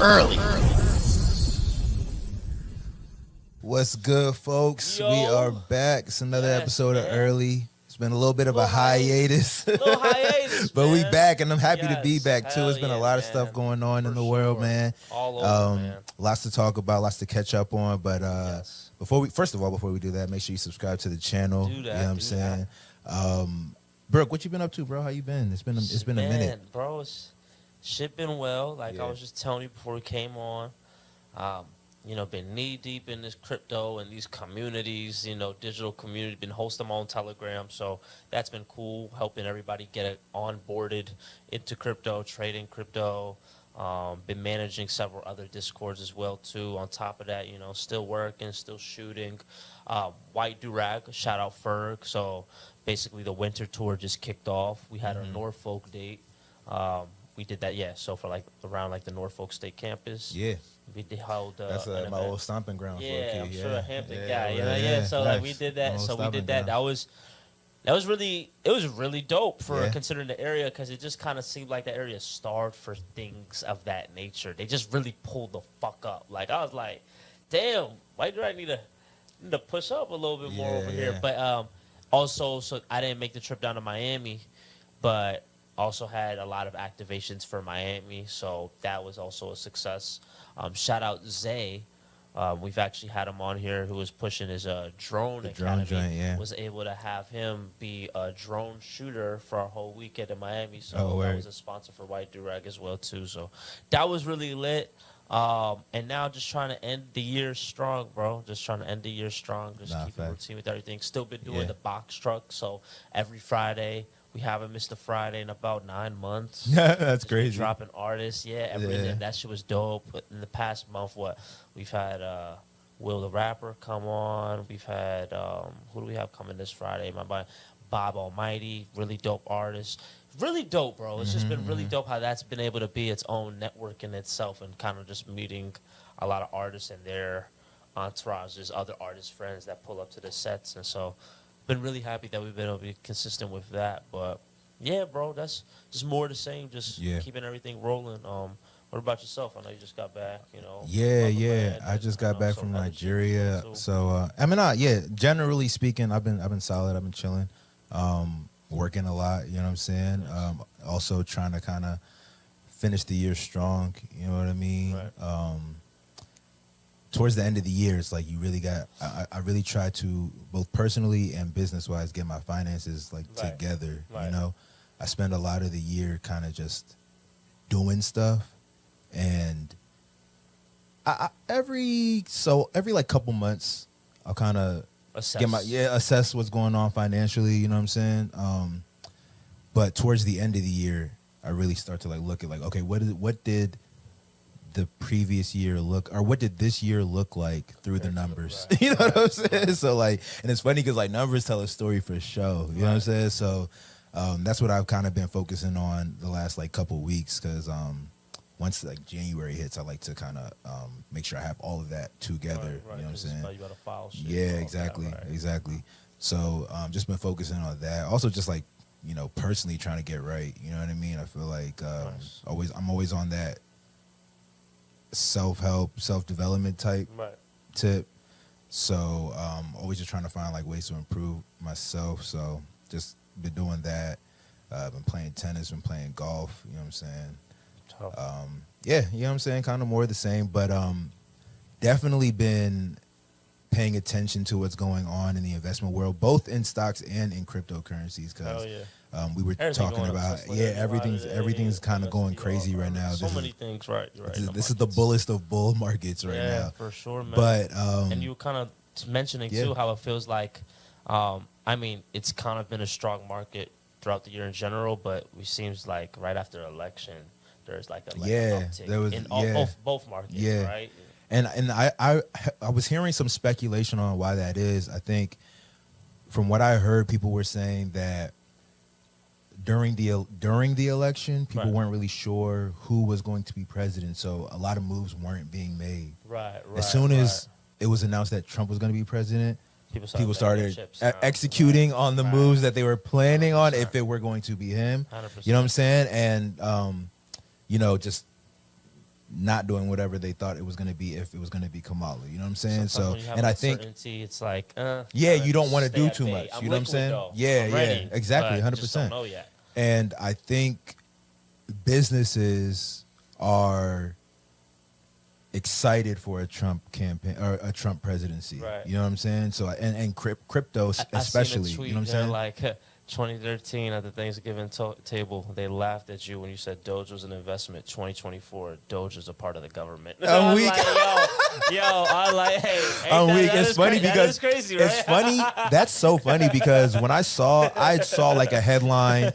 early. What's good, folks? Yo. We are back. It's another episode of Early. It's been a little bit of a hiatus. Little hiatus, but we man. back, and I'm happy to be back, too. It's been a lot of man. stuff going on in the For world, sure. man. All over, man. Lots to talk about, lots to catch up on. But before we do that, make sure you subscribe to the channel. Do that, you know what I'm saying? Brooke, what you been up to, bro? How you been? It's been a minute. Bro, shit been well. Like I was just telling you before we came on. Been knee deep in this crypto and these communities, digital community, been hosting my own Telegram. So that's been cool, helping everybody get onboarded into crypto, trading crypto. Been managing several other Discords as well, too. On top of that, still working, still shooting. White Durag, shout out Ferg. So basically the winter tour just kicked off. We had our Norfolk date. We did that, so for around the Norfolk State campus. Yeah. We held that's my old stomping ground. I'm sure a Hampton guy. So nice. we did that. So we did that. That was really dope for considering the area, because it just kind of seemed like the area starved for things of that nature. They just really pulled the fuck up. Like I was like, damn, why do I need to push up a little bit more over here? But also, so I didn't make the trip down to Miami, but also had a lot of activations for Miami, so that was also a success. Shout out Zay. We've actually had him on here, who was pushing his drone academy. Was able to have him be a drone shooter for our whole weekend in Miami. So that was a sponsor for White Durag as well too. So that was really lit. And now just trying to end the year strong, bro. Just trying to end the year strong. Just keeping routine with everything. Still been doing the box truck. So every Friday. We haven't missed a Friday in about 9 months. That's crazy. Dropping artists, and that shit was dope. But in the past month, we've had Will the Rapper come on. We've had who do we have coming this Friday? My boy Bob Almighty, really dope artist. Really dope, bro. It's just been really dope how that's been able to be its own network in itself, and kind of just meeting a lot of artists and their entourages, other artist friends that pull up to the sets, and so. Been really happy that we've been able to be consistent with that. But yeah, bro, that's just more of the same, just keeping everything rolling. What about yourself? I know you just got back, I just got back from Nigeria. So generally speaking, I've been solid. I've been chilling, working a lot, you know what I'm saying? Also trying to kind of finish the year strong, you know what I mean? Right. Towards the end of the year, it's like you really got. I really try to, both personally and business wise, get my finances together. Right. I spend a lot of the year kind of just doing stuff, and every couple months, I'll kind of assess what's going on financially. You know what I'm saying? But towards the end of the year, I really start to look at okay, what did the previous year what did this year look like through the numbers? Right. You know what I'm saying? So and it's funny because numbers tell a story for show. You know what I'm saying? So that's what I've kind of been focusing on the last couple weeks, because once January hits, I like to kind of make sure I have all of that together. Right. You know what I'm saying? You gotta file shit exactly. So just been focusing on that. Also just personally trying to get right. You know what I mean? I feel like I'm always on that self-help, self-development type tip. So always just trying to find ways to improve myself. So just been doing that. Been playing tennis, been playing golf, you know what I'm saying? You know what I'm saying? Kind of more of the same, but definitely been paying attention to what's going on in the investment world, both in stocks and in cryptocurrencies, because we were talking about everything's kind of going crazy right now. So many things, right? This is the bullest of bull markets right now. Yeah, for sure, man. But and you were kind of mentioning too how it feels like. It's kind of been a strong market throughout the year in general, but it seems like right after election, there's an uptick in both markets, right? And I was hearing some speculation on why that is. I think from what I heard, people were saying that during the election, people weren't really sure who was going to be president, so a lot of moves weren't being made. Right. As soon as it was announced that Trump was going to be president, people started executing on the moves that they were planning on if it were going to be him. 100%. You know what I'm saying? And just not doing whatever they thought it was going to be if it was going to be Kamala. You know what I'm saying? Sometimes So, when you have and I think, it's like, yeah, you don't want to do stay at too bay. much. I'm You know what I'm liquid, saying? though. Yeah, I'm yeah, ready, exactly, but just don't 100%. know yet. And I think businesses are excited for a Trump campaign or a Trump presidency. Right. You know what I'm saying? So and crypto especially. I seen a tweet, you know what I'm saying? Like 2013 at the Thanksgiving table, they laughed at you when you said Doge was an investment. 2024, Doge is a part of the government. I'm weak. Like, yo, I'm like, hey, I'm weak. that It's funny because that is crazy, right? it's funny. That's so funny because when I saw like a headline,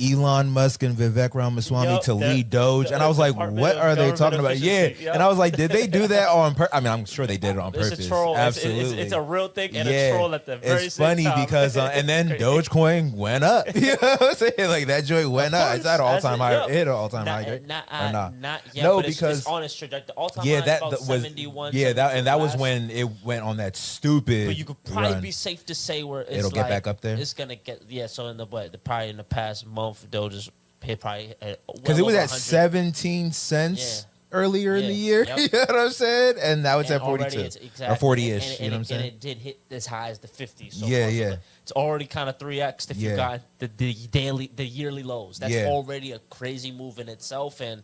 Elon Musk and Vivek Ramaswamy Yup, to lead Doge, and I was like, Department what of are they Government talking about? Yeah, Efficiency, yup. and I was like, did they do that on purpose? I mean, I'm sure they did it on purpose. It's a troll. Absolutely, It's a real thing and a troll at the very it's same funny time. because and then Dogecoin went up. You know what I'm saying? Like that joint went up. It's at all time high. It hit an all time high. Right? Not yet. No, but because it's on its trajectory. All time yeah, high that is about was 71. that was when it went on that stupid. But you could probably run. be safe to say where it's It'll get back up there? It's gonna get So in probably in the past month, Doge just paid probably because it was at 100. 17 cents earlier in the year. Yep. You know what I'm saying? And now it's And at 42 exactly, or 40-ish. and you know what I'm saying? And it did hit as high as the 50s. So Yeah, far. So yeah. it's already kind of 3x if you got the yearly lows. That's already a crazy move in itself. And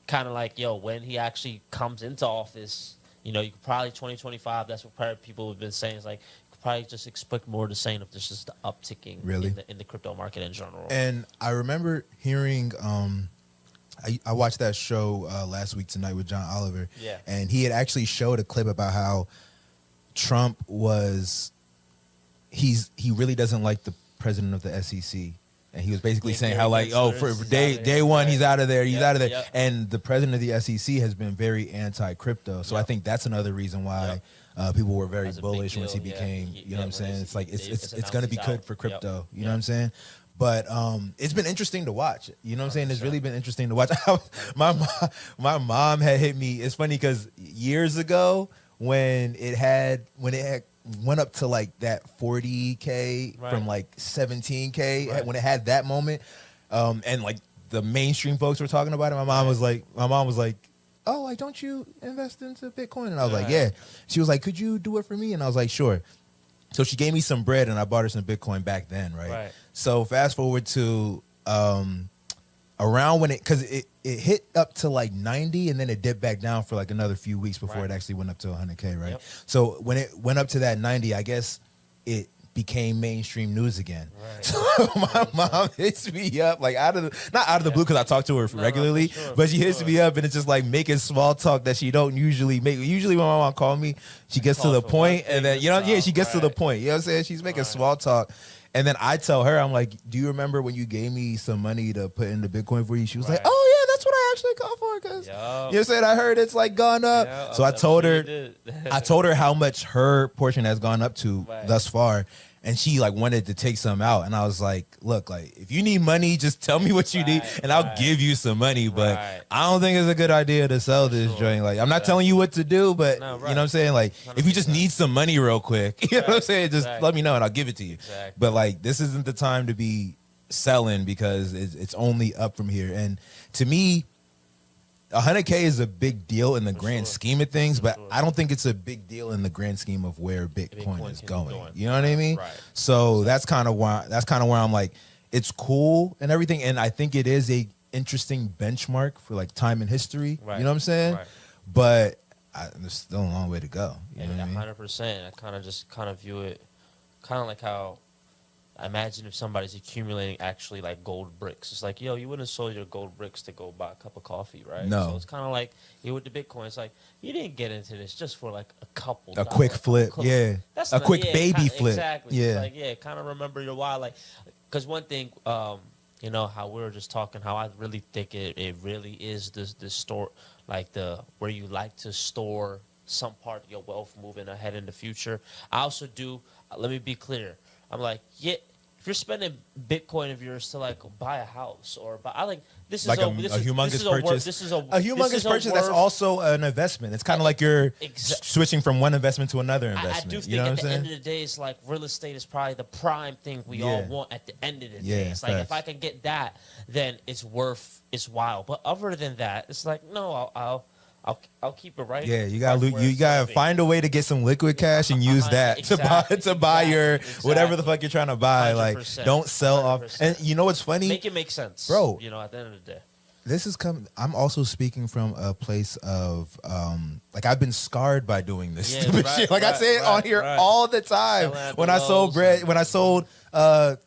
kind of like, when he actually comes into office, you could probably 2025. That's what probably people have been saying. Is like you could probably just expect more of the same if there's just the upticking in the crypto market in general. And I remember hearing. I watched that show last week tonight with John Oliver. Yeah. And he had actually showed a clip about how Trump he really doesn't like the president of the SEC. And he was basically saying how like, for day one, he's out of there. He's out of there. Yep. And the president of the SEC has been very anti-crypto. So I think that's another reason why people were very bullish once he became, you know what I'm saying? It's like, it's going to be good for crypto. You know what I'm saying? But it's been interesting to watch. You know what I'm saying? It's really been interesting to watch. My mom had hit me. It's funny because years ago when it had went up to like that 40K from like 17K when it had that moment, and like the mainstream folks were talking about it. My mom was like, "Oh, like don't you invest into Bitcoin?" And I was like, "Yeah." She was like, "Could you do it for me?" And I was like, "Sure." So she gave me some bread and I bought her some Bitcoin back then, right? So fast forward to around when because it hit up to like 90 and then it dipped back down for like another few weeks before it actually went up to 100K, right? So when it went up to that 90, I guess it became mainstream news again. So my mom hits me up like not out of the blue because I talk to her regularly, but she hits me up and it's just like making small talk that she don't usually make. Usually when my mom call me, she gets to the point and then she gets to the point. You know what I'm saying? She's making small talk. And then I tell her, I'm like, "Do you remember when you gave me some money to put into Bitcoin for you?" She was like, "Oh yeah, that's what I actually called for." Because you know what I'm saying, I heard it's like gone up. So I told her how much her portion has gone up to thus far. And she like wanted to take some out, and I was like, "Look, like if you need money, just tell me what you need, and I'll give you some money. But I don't think it's a good idea to sell this joint. Like I'm not telling you what to do, but you know what I'm saying. Like if you just need some money real quick, you know what I'm saying, just let me know and I'll give it to you. But like this isn't the time to be selling because it's only up from here. And to me, 100K is a big deal in the grand scheme of things, but I don't think it's a big deal in the grand scheme of where Bitcoin is going. You know what I mean? So that's kind of where I'm like, it's cool and everything, and I think it is a interesting benchmark for like time in history. You know what I'm saying? But there's still a long way to go. You know what I mean? 100%. I kind of view it kind of like how. Imagine if somebody's accumulating actually like gold bricks. It's like, you wouldn't have sold your gold bricks to go buy a cup of coffee, right? No. So it's kind of like with the Bitcoin. It's like you didn't get into this just for like a quick flip, That's a quick baby flip, exactly. Like, kind of remember your why, like, because one thing, how we were just talking, how I really think it really is this store, like where you like to store some part of your wealth moving ahead in the future. I also do. Let me be clear. I'm like, if you're spending Bitcoin of yours to like buy a house or buy, I like this is like a humongous purchase. This is a humongous purchase that's also an investment. It's kind of like you're switching from one investment to another investment. I do think you know at what the I'm saying? end of the day, it's like real estate is probably the prime thing we all want at the end of the day. It's like if I can get that, then it's wild. But other than that, it's like no, I'll keep it right. Yeah, you gotta find a way to get some liquid cash and use that to buy your whatever the fuck you're trying to buy. 100%, like, don't sell 100%. Off. And you know what's funny? Make it make sense, bro. You know, at the end of the day, this is coming. I'm also speaking from a place of like I've been scarred by doing this stupid shit. Like I say it on here all the time. When I sold bread, when I sold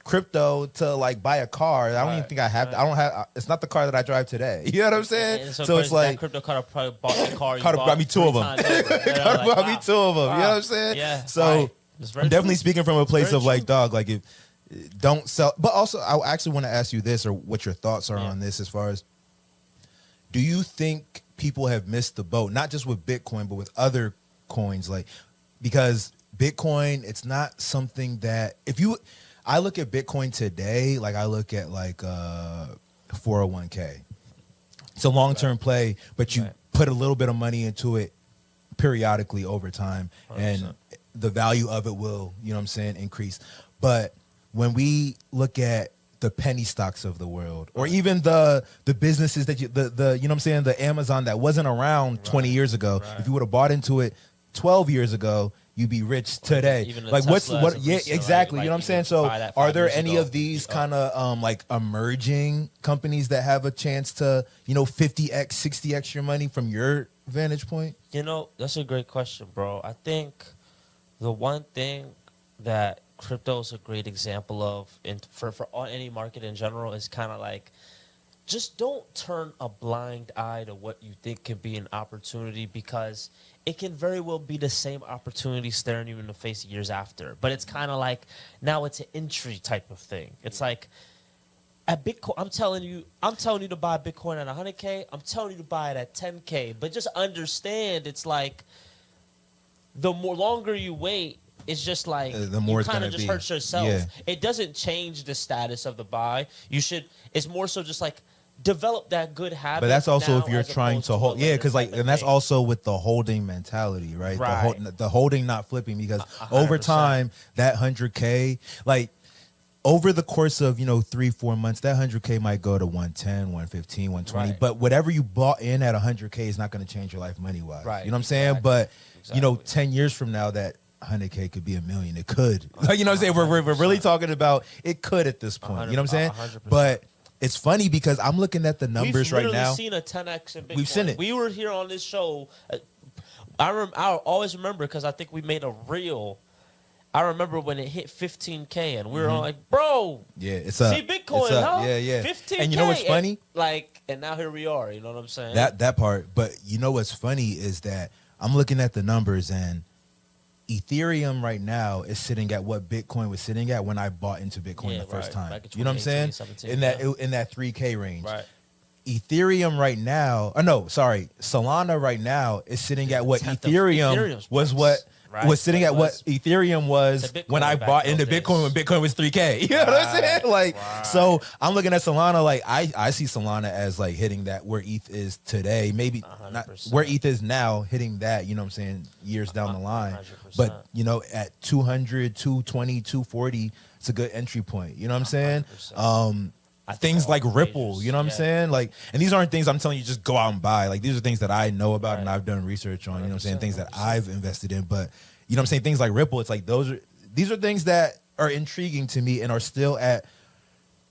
crypto to like buy a car, I don't even think I have. I don't have. It's not the car that I drive today. You know what I'm saying? And so it's like crypto car probably bought the car. Car brought me two of them. Brought me two of them. You know what I'm saying? Yeah. So I'm definitely speaking from a place of like, dog, like if don't sell. But also, I actually want to ask you this, or what your thoughts are on this, as far as, do you think people have missed the boat, not just with Bitcoin, but with other coins? Like, because Bitcoin, it's not something that I look at Bitcoin today, like I look at like 401k. It's a long-term play, but you put a little bit of money into it periodically over time, 100%. And the value of it will, you know what I'm saying, increase. But when we look at the penny stocks of the world, or even the businesses that the you know what I'm saying, the Amazon that wasn't around 20 years ago, if you would have bought into it 12 years ago, you'd be rich today. Even like Tesla exactly. Like, you know what I'm saying? So are there any of these kind of like emerging companies that have a chance to, you know, 50x, 60x your money from your vantage point? You know, that's a great question, bro. I think the one thing that crypto is a great example of, and for any market in general, is kind of like, just don't turn a blind eye to what you think can be an opportunity, because it can very well be the same opportunity staring you in the face years after. But it's kind of like, now it's an entry type of thing. It's like at Bitcoin, I'm telling you to buy Bitcoin at 100K. I'm telling you to buy it at 10K. But just understand, it's like the more longer you wait, it's just like the more you kind of just hurt yourself. Yeah. It doesn't change the status of the buy. It's more so just like develop that good habit. But that's also if you're trying to hold, because like, and that's also with the holding mentality, right? The holding, not flipping, because 100%. Over time, that 100K, like over the course of, 3-4 months, that 100K might go to 110, 115, 120. But whatever you bought in at 100K is not going to change your life money wise. Right. You know what I'm saying? But 10 years from now, that 100K could be $1 million. It could. You know what I'm saying? We're really talking about it could at this point. You know what I'm saying? 100%. But it's funny because I'm looking at the numbers right now. We've seen a 10x in Bitcoin. We've seen it. We were here on this show. I always remember, because I think we made a reel. I remember when it hit 15K, and we were all like, "Bro, it's up. See Bitcoin, it's up. huh? Yeah. 15K." And you know what's funny? And now here we are. You know what I'm saying? That part. But you know what's funny is that I'm looking at the numbers, and Ethereum right now is sitting at what Bitcoin was sitting at when I bought into Bitcoin the first time. You know what I'm saying? 17, in that 3K range. Right. Ethereum right now, Solana right now is sitting at what Ethereum was sitting at what Ethereum was when I bought into Bitcoin when Bitcoin was 3K. You know what I'm saying? Like, so I'm looking at Solana, like I see Solana as like hitting that where ETH is today, maybe 100%. Not where ETH is now, hitting that, you know what I'm saying, years down the line. 100%. But, at 200, 220, 240, it's a good entry point. You know what I'm saying? Things like Ripple, you know what I'm saying? Like, and these aren't things I'm telling you just go out and buy. Like, these are things that I know about and I've done research on, you know what I'm saying? Things that I've invested in. But, you know what I'm saying? Things like Ripple, it's like these are things that are intriguing to me and are still at,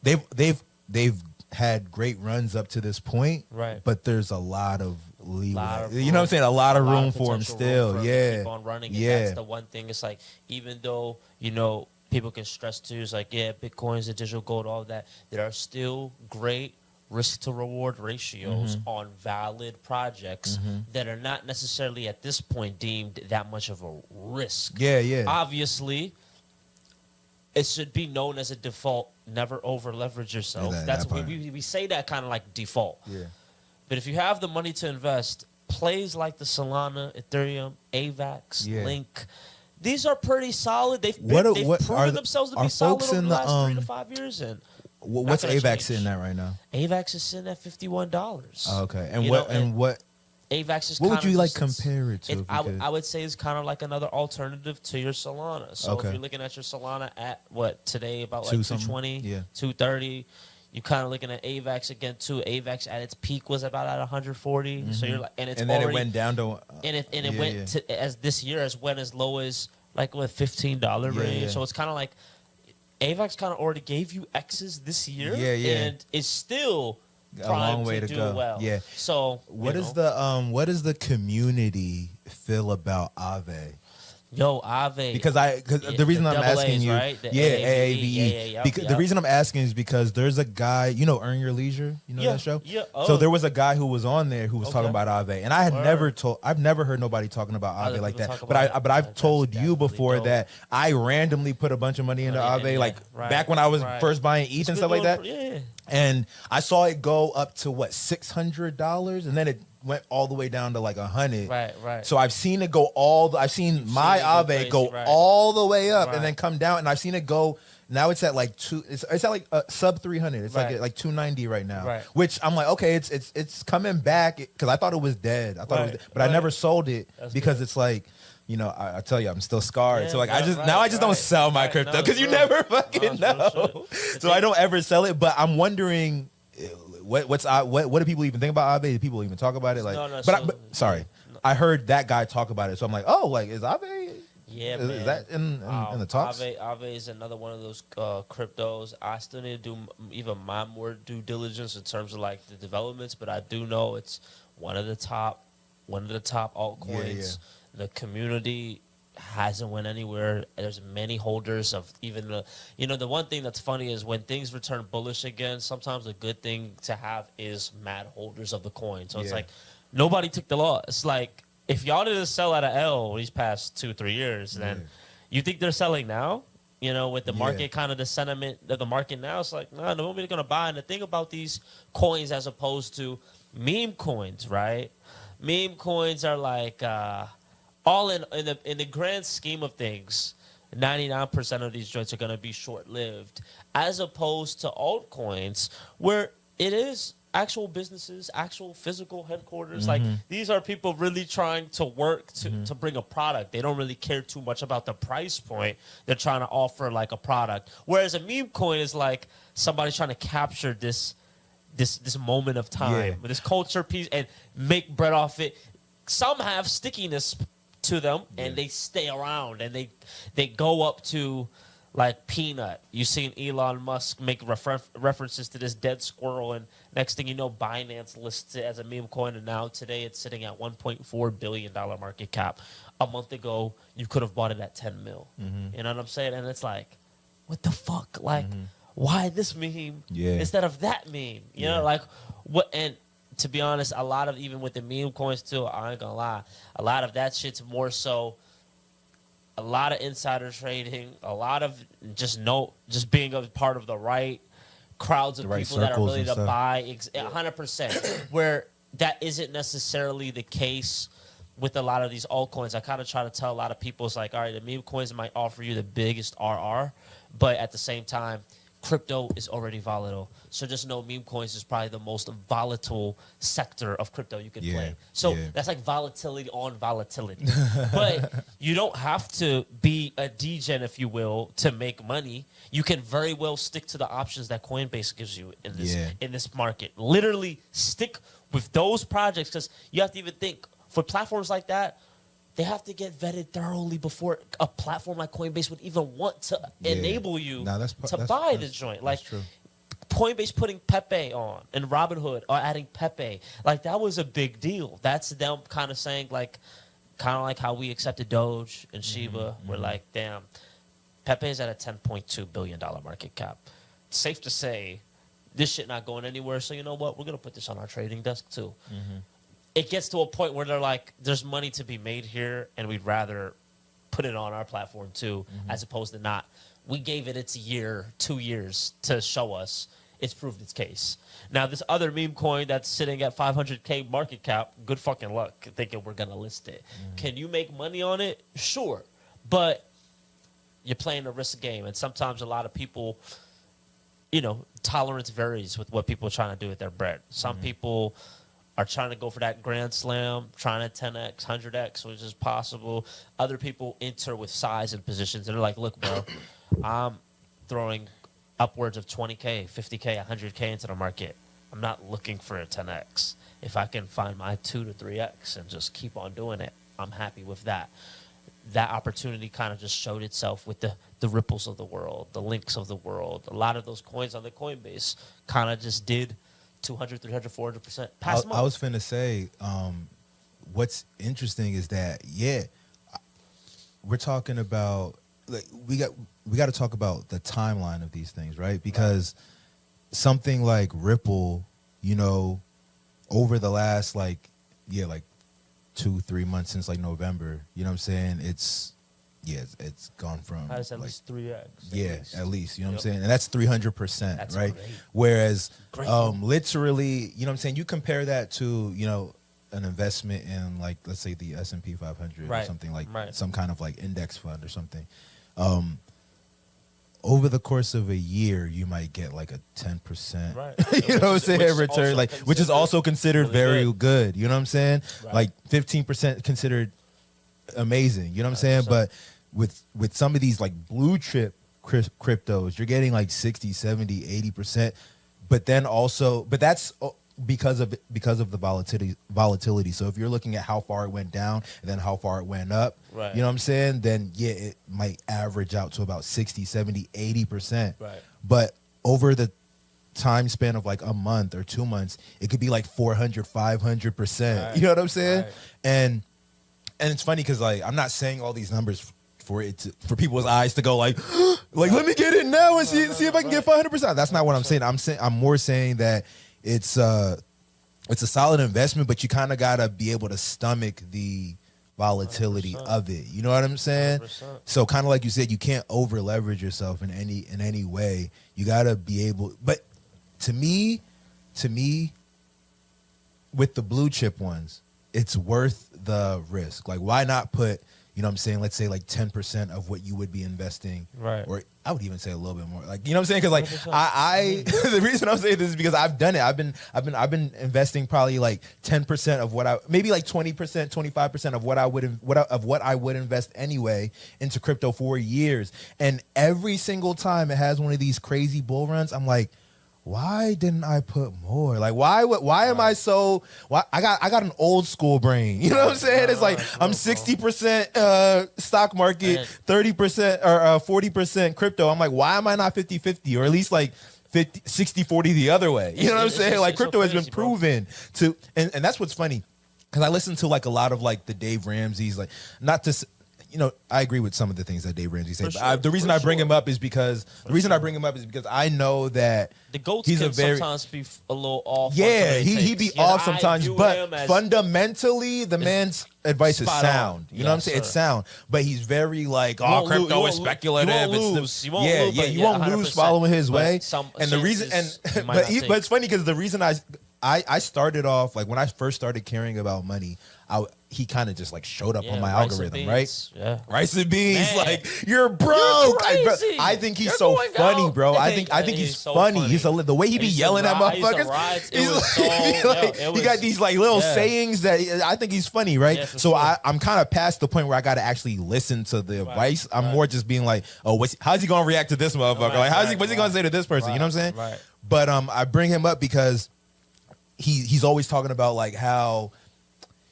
they've had great runs up to this point. Right. But there's a lot of leeway. You know what I'm saying? A lot of room for them still. Keep on running. And that's the one thing. It's like, even though, people can stress too, it's like, Bitcoin is a digital gold, all of that. There are still great risk to reward ratios on valid projects that are not necessarily at this point deemed that much of a risk. Yeah. Obviously, it should be known as a default. Never over leverage yourself. That's we say that kind of like default. Yeah. But if you have the money to invest, plays like the Solana, Ethereum, AVAX, Link, These are pretty solid. They've proven themselves to be solid over the last 3 to 5 years. And what's AVAX sitting at right now? AVAX is sitting at $51. Oh, okay, and what AVAX is. What would you like compare it to? I would say it's kind of like another alternative to your Solana. So if you're looking at your Solana at what today about like 220, 230. You're kind of looking at AVAX again too. AVAX at its peak was about at 140. Mm-hmm. So you're like, and then it went down to, it went to as this year went as low as like what $15 range. Yeah. So it's kind of like AVAX kind of already gave you X's this year, and it's still a long way to go. Well. Yeah. So what does the community feel about Aave? Yo, Aave. Because the reason I'm asking you, right? AAVE. Because the reason I'm asking is because there's a guy, you know, Earn Your Leisure, you know that show. Yeah. Oh. So there was a guy who was on there who was talking about Aave, and I had I've never heard nobody talking about Aave like that. But I've told you before that I randomly put a bunch of money into Aave, like back when I was first buying ETH and stuff like that. Yeah. And I saw it go up to what $600, and then it went all the way down to like 100. Right. So I've seen it go I've seen my Aave go all the way up and then come down, and I've seen it go. Now it's at like it's at like sub 300. It's like 290 right now. Right. Which I'm like, okay, it's coming back because I thought it was dead. I thought it was dead, but I never sold it because it's like. You know, I tell you, I'm still scarred. Yeah, so like, I just don't sell my crypto because you never fucking know. So I don't ever sell it. But I'm wondering, what do people even think about Aave? Do people even talk about it? Like, sorry, I heard that guy talk about it. So I'm like, oh, like is Aave? Yeah, is that in the talks? Aave is another one of those cryptos. I still need to do even more due diligence in terms of like the developments, but I do know it's one of the top altcoins. Yeah. The community hasn't went anywhere. There's many holders of even the one thing that's funny is when things return bullish again, sometimes a good thing to have is mad holders of the coin. So it's like nobody took the loss. It's like if y'all didn't sell at an L these past 2-3 years, then you think they're selling now? You know, with the market kind of the sentiment of the market now, it's like, no, nobody's gonna buy. And the thing about these coins as opposed to meme coins, right? Meme coins are like all in the grand scheme of things, 99% of these joints are going to be short-lived, as opposed to altcoins where it is actual businesses, actual physical headquarters. Like these are people really trying to work to bring a product. They don't really care too much about the price point. They're trying to offer like a product. Whereas a meme coin is like somebody trying to capture this moment of time, with this culture piece and make bread off it. Some have stickiness to them and they stay around and they go up to like Peanut. You've seen Elon Musk make references to this dead squirrel, and next thing you know, Binance lists it as a meme coin, and now today it's sitting at $1.4 billion market cap. A month ago, you could have bought it at 10 mil. You know what I'm saying? And it's like, what the fuck? Like, why this meme instead of that meme? You know, like what? And to be honest, a lot of even with the meme coins too, I ain't gonna lie, a lot of that shit's more so a lot of insider trading, a lot of just being a part of the right crowds of people that are willing to buy 100%. Where that isn't necessarily the case with a lot of these altcoins. I kind of try to tell a lot of people, it's like, all right, the meme coins might offer you the biggest RR, but at the same time, crypto is already volatile. So just know meme coins is probably the most volatile sector of crypto you could play. So that's like volatility on volatility. But you don't have to be a degen, if you will, to make money. You can very well stick to the options that Coinbase gives you in this market. Literally stick with those projects, because you have to even think, for platforms like that, they have to get vetted thoroughly before a platform like Coinbase would even want to enable you to buy the joint. Like Coinbase putting Pepe on and Robinhood or adding Pepe, like that was a big deal. That's them kind of saying like how we accepted Doge and Shiba. We're like, damn, Pepe is at a $10.2 billion market cap. It's safe to say this shit not going anywhere. So you know what? We're gonna put this on our trading desk too. It gets to a point where they're like, there's money to be made here, and we'd rather put it on our platform too, as opposed to not. We gave it its 2 years to show us it's proved its case. Now, this other meme coin that's sitting at 500K market cap, good fucking luck thinking we're going to list it. Can you make money on it? Sure. But you're playing a risk game, and sometimes a lot of people, you know, tolerance varies with what people are trying to do with their bread. Some people are trying to go for that grand slam, trying to 10x, 100x, which is possible. Other people enter with size and positions, and they're like, look, bro, I'm throwing upwards of 20K, 50K, 100K into the market. I'm not looking for a 10x. If I can find my 2 to 3x and just keep on doing it, I'm happy with that. That opportunity kind of just showed itself with the Ripples of the world, the Links of the world. A lot of those coins on the Coinbase kind of just did 200, 300, 400%. I was finna say, what's interesting is that, we're talking about, like, we got to talk about the timeline of these things, right? Because something like Ripple, you know, over the last like 2-3 months since like November, you know what I'm saying? It's gone from at like, least 3x. At least, you know what I'm saying? And that's 300%, That's right? great. Whereas Great. literally, you know what I'm saying, you compare that to, you know, an investment in like, let's say the S&P 500 or something like some kind of like index fund or something. Over the course of a year, you might get like a 10%, you know what I'm saying, return, like, which is also considered really very good. You know what I'm saying? Like 15% considered amazing. You know what I'm saying? But with some of these like blue chip cryptos, you're getting like 60, 70, 80%. But then also, but that's because of the volatility. So if you're looking at how far it went down and then how far it went up, you know what I'm saying? Then it might average out to about 60, 70, 80%. But over the time span of like a month or 2 months, it could be like 400, 500%. You know what I'm saying? And it's funny because like I'm not saying all these numbers for people's eyes to go like let me get it now and see if I can get 500%. That's not what I'm saying. I'm more saying that it's a solid investment, but you kind of gotta be able to stomach the volatility 100%. Of it. You know what I'm saying? 100%. So kind of like you said, you can't over leverage yourself in any way. You gotta be able. But to me, with the blue chip ones, it's worth the risk. Like, why not put, you know what I'm saying, let's say like 10% of what you would be investing. Or I would even say a little bit more. Like, you know what I'm saying? Because like 100%. I the reason I'm saying this is because I've done it. I've been investing probably like 10% of what maybe like 20%, 25% of what I would invest anyway into crypto for years. And every single time it has one of these crazy bull runs, I'm like, why didn't I put more? Like, why am I so? Why I got an old school brain? You know what I'm saying? It's like I'm 60% stock market, 30% or 40% crypto. I'm like, why am I not 50-50 or at least like 60-40 the other way? You know what I'm saying? Like, crypto has been proven to, and that's what's funny, because I listen to like a lot of like the Dave Ramsey's, like, not to. You know, I agree with some of the things that Dave Ramsey said. But the reason I bring him up is because I know that the GOATs can sometimes be a little off. Yeah, he be off sometimes, but fundamentally, the man's advice is sound. You know what I'm saying? It's sound, but he's very like, crypto is speculative. You won't lose following his way. And the reason, but it's funny because the reason I started off, like, when I first started caring about money, he kind of just like showed up on my algorithm, right? Yeah, rice and beans, man. Like, you're broke. I think he's so funny, bro. I think he's so funny. He's the way he be yelling at motherfuckers. He got these like little sayings that I think he's funny, right? Yeah, so sure. I'm kind of past the point where I got to actually listen to the advice. I'm more just being like, oh, how's he gonna react to this motherfucker? Like, what's he gonna say to this person? You know what I'm saying? Right. But I bring him up because he's always talking about like how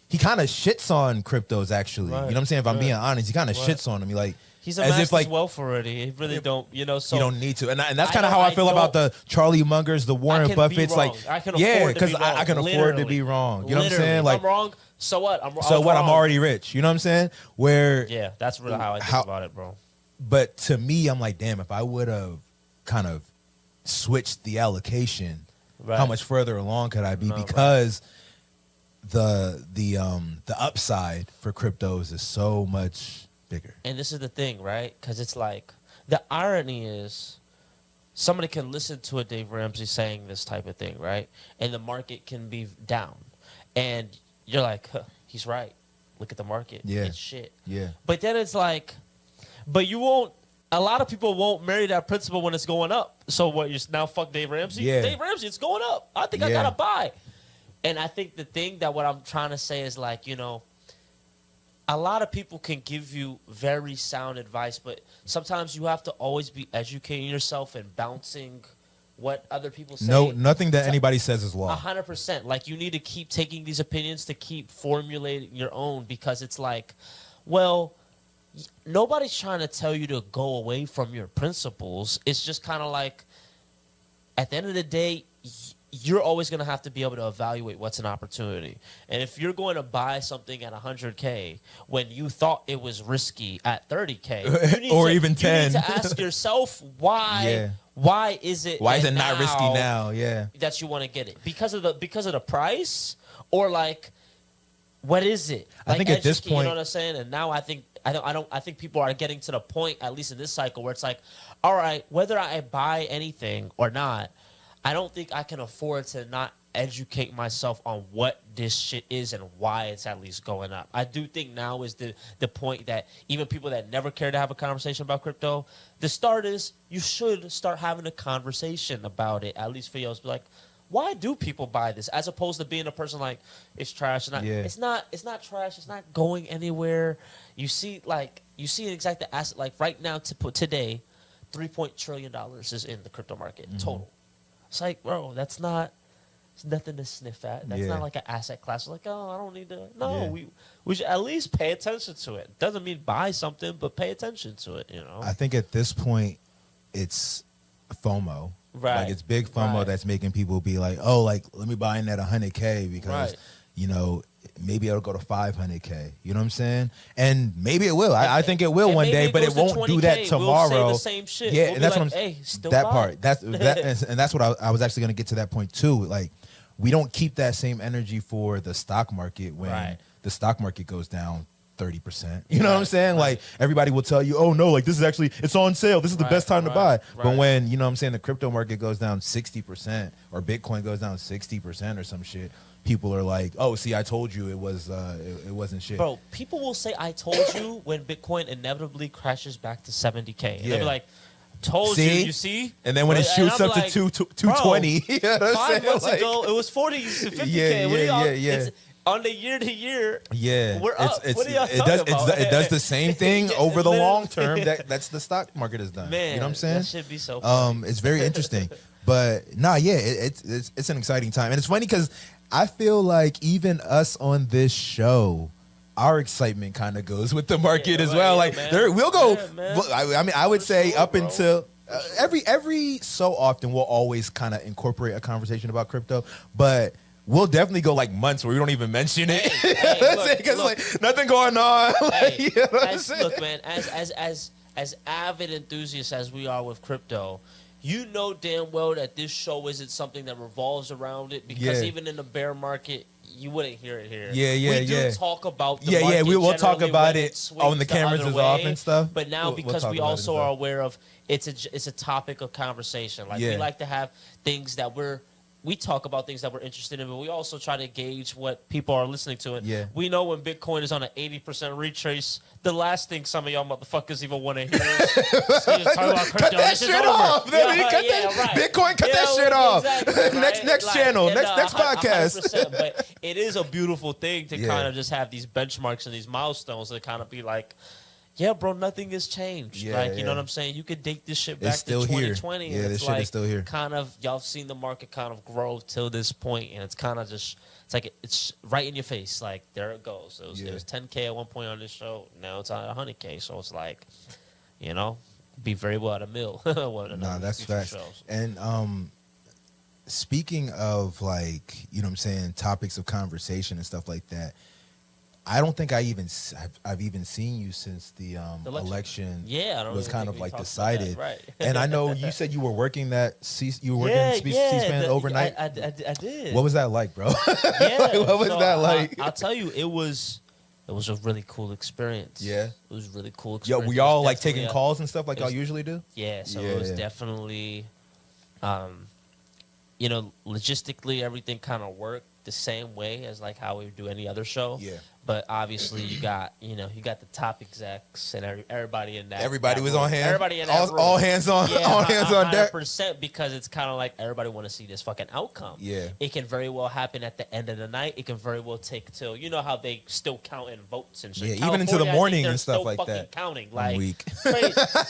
he kind of shits on cryptos, actually. You know what I'm saying? If I'm being honest, he kind of shits on them. He's amassed his wealth already. He really don't, so. You don't need to. And that's kind of how I feel about the Charlie Mungers, the Warren Buffetts. Like, I can afford to be wrong. I can afford to be wrong. You know what I'm saying? Like, if I'm wrong, so what? I'm already rich. You know what I'm saying? Yeah, that's really how I think about it, bro. But to me, I'm like, damn, if I would have kind of switched the allocation, how much further along could I be? Because the upside for cryptos is so much bigger. And this is the thing, right? Because it's like, the irony is somebody can listen to a Dave Ramsey saying this type of thing, right? And the market can be down. And you're like, he's right. Look at the market. Yeah. It's shit. Yeah. But then it's like, but you won't. A lot of people won't marry that principle when it's going up. So what? You now fuck Dave Ramsey? Yeah. Dave Ramsey, it's going up. I think I gotta buy. And I think the thing that what I'm trying to say is like, you know, a lot of people can give you very sound advice, but sometimes you have to always be educating yourself and bouncing what other people say. No, nothing that anybody says is law. 100%. Like, you need to keep taking these opinions to keep formulating your own, because it's like, well, nobody's trying to tell you to go away from your principles. It's just kind of like, at the end of the day, you're always going to have to be able to evaluate what's an opportunity. And if you're going to buy something at 100K when you thought it was risky at 30K, you need or to, even 10, you need to ask yourself why. Why is it? Why is it not risky now? Yeah, that you want to get it because of the price, or like, what is it? Like, I think at this point, you know what I'm saying. And now I think people are getting to the point, at least in this cycle, where it's like, all right, whether I buy anything or not, I don't think I can afford to not educate myself on what this shit is and why it's at least going up. I do think now is the point that even people that never care to have a conversation about crypto, the start is you should start having a conversation about it, at least for yours. Be like, why do people buy this? As opposed to being a person like, it's trash. It's not trash. It's not going anywhere. You see exactly the asset, like right now today, $3 trillion is in the crypto market total. It's like, bro, it's nothing to sniff at. That's not like an asset class. Like, oh, I don't need to. No, we should at least pay attention to it. Doesn't mean buy something, but pay attention to it, you know? I think at this point, it's FOMO. Right. Like, it's big FOMO that's making people be like, oh, like, let me buy in at 100K because, you know, maybe it'll go to 500K. You know what I'm saying? And maybe it will. I think it will one day, but it won't do that tomorrow. We'll say the same shit. Yeah, we'll and that's like, what I'm. Hey, still that buy. part. And that's what I was actually going to get to that point too. Like, we don't keep that same energy for the stock market when the stock market goes down 30%. You know what I'm saying? Like, everybody will tell you, oh no, like, this is actually, it's on sale. This is the best time to buy. But when, you know what I'm saying, the crypto market goes down 60% or Bitcoin goes down 60% or some shit, people are like, oh, see, I told you it wasn't shit. Bro, people will say I told you when Bitcoin inevitably crashes back to 70K. And they'll be like, told you see? And then when it shoots up like, to 220, you know what I'm 5 saying? months Like, ago, it was 40 to 50K. Yeah. On the year to year, we're up. What are y'all talking about? It does the same thing over the long term that's the stock market has done. Man, you know what I'm saying? That should be so funny. It's very interesting. But it's an exciting time. And it's funny because I feel like even us on this show, our excitement kind of goes with the market as well. Like, we'll go. I mean, I would say up until every so often we'll always kind of incorporate a conversation about crypto, but we'll definitely go like months where we don't even mention it because like nothing going on. Like, you know what I'm saying? Look, man, as avid enthusiasts as we are with crypto, you know damn well that this show isn't something that revolves around it, because even in the bear market, you wouldn't hear it here. We do talk about the market. We will talk about when it when the cameras is off and stuff. But now because we also are aware of it's a topic of conversation. Like, we like to have things that we talk about things that we're interested in, but we also try to gauge what people are listening to. And we know when Bitcoin is on an 80% retrace, the last thing some of y'all motherfuckers even want to hear is talk about crypto. Cut that shit off. Bitcoin, cut that shit off. Exactly, next channel, next podcast. 100%, but it is a beautiful thing to kind of just have these benchmarks and these milestones to kind of be like, yeah, bro, nothing has changed. You know what I'm saying? You could date this shit back to 2020. Yeah, this shit is still here. Kind of, y'all seen the market kind of grow till this point, and it's kind of just, it's like it's right in your face. Like, there it goes. It was 10K at one point on this show. Now it's on 100K. So it's like, you know, be very well at a mill. Nah, that's facts. And speaking of, like, you know what I'm saying, topics of conversation and stuff like that, I don't think I've even seen you since the election was kind of like decided. Right. And I know you said you were working C-SPAN overnight. I did. What was that like, bro? What was that like? I'll tell you, it was a really cool experience. Yeah. It was a really cool experience. Yo, were y'all like taking calls and stuff like y'all usually do? Yeah, so it was definitely, you know, logistically everything kind of worked the same way as like how we do any other show. Yeah. But obviously, you got the top execs and everybody in that. Everybody that was room. on hand. Everybody in that room. All hands on. Yeah, all hands on deck. 100%, because it's kind of like everybody want to see this fucking outcome. Yeah. It can very well happen at the end of the night. It can very well take till how they still counting votes and shit. Yeah, even into the morning and stuff like fucking that. Counting like weak.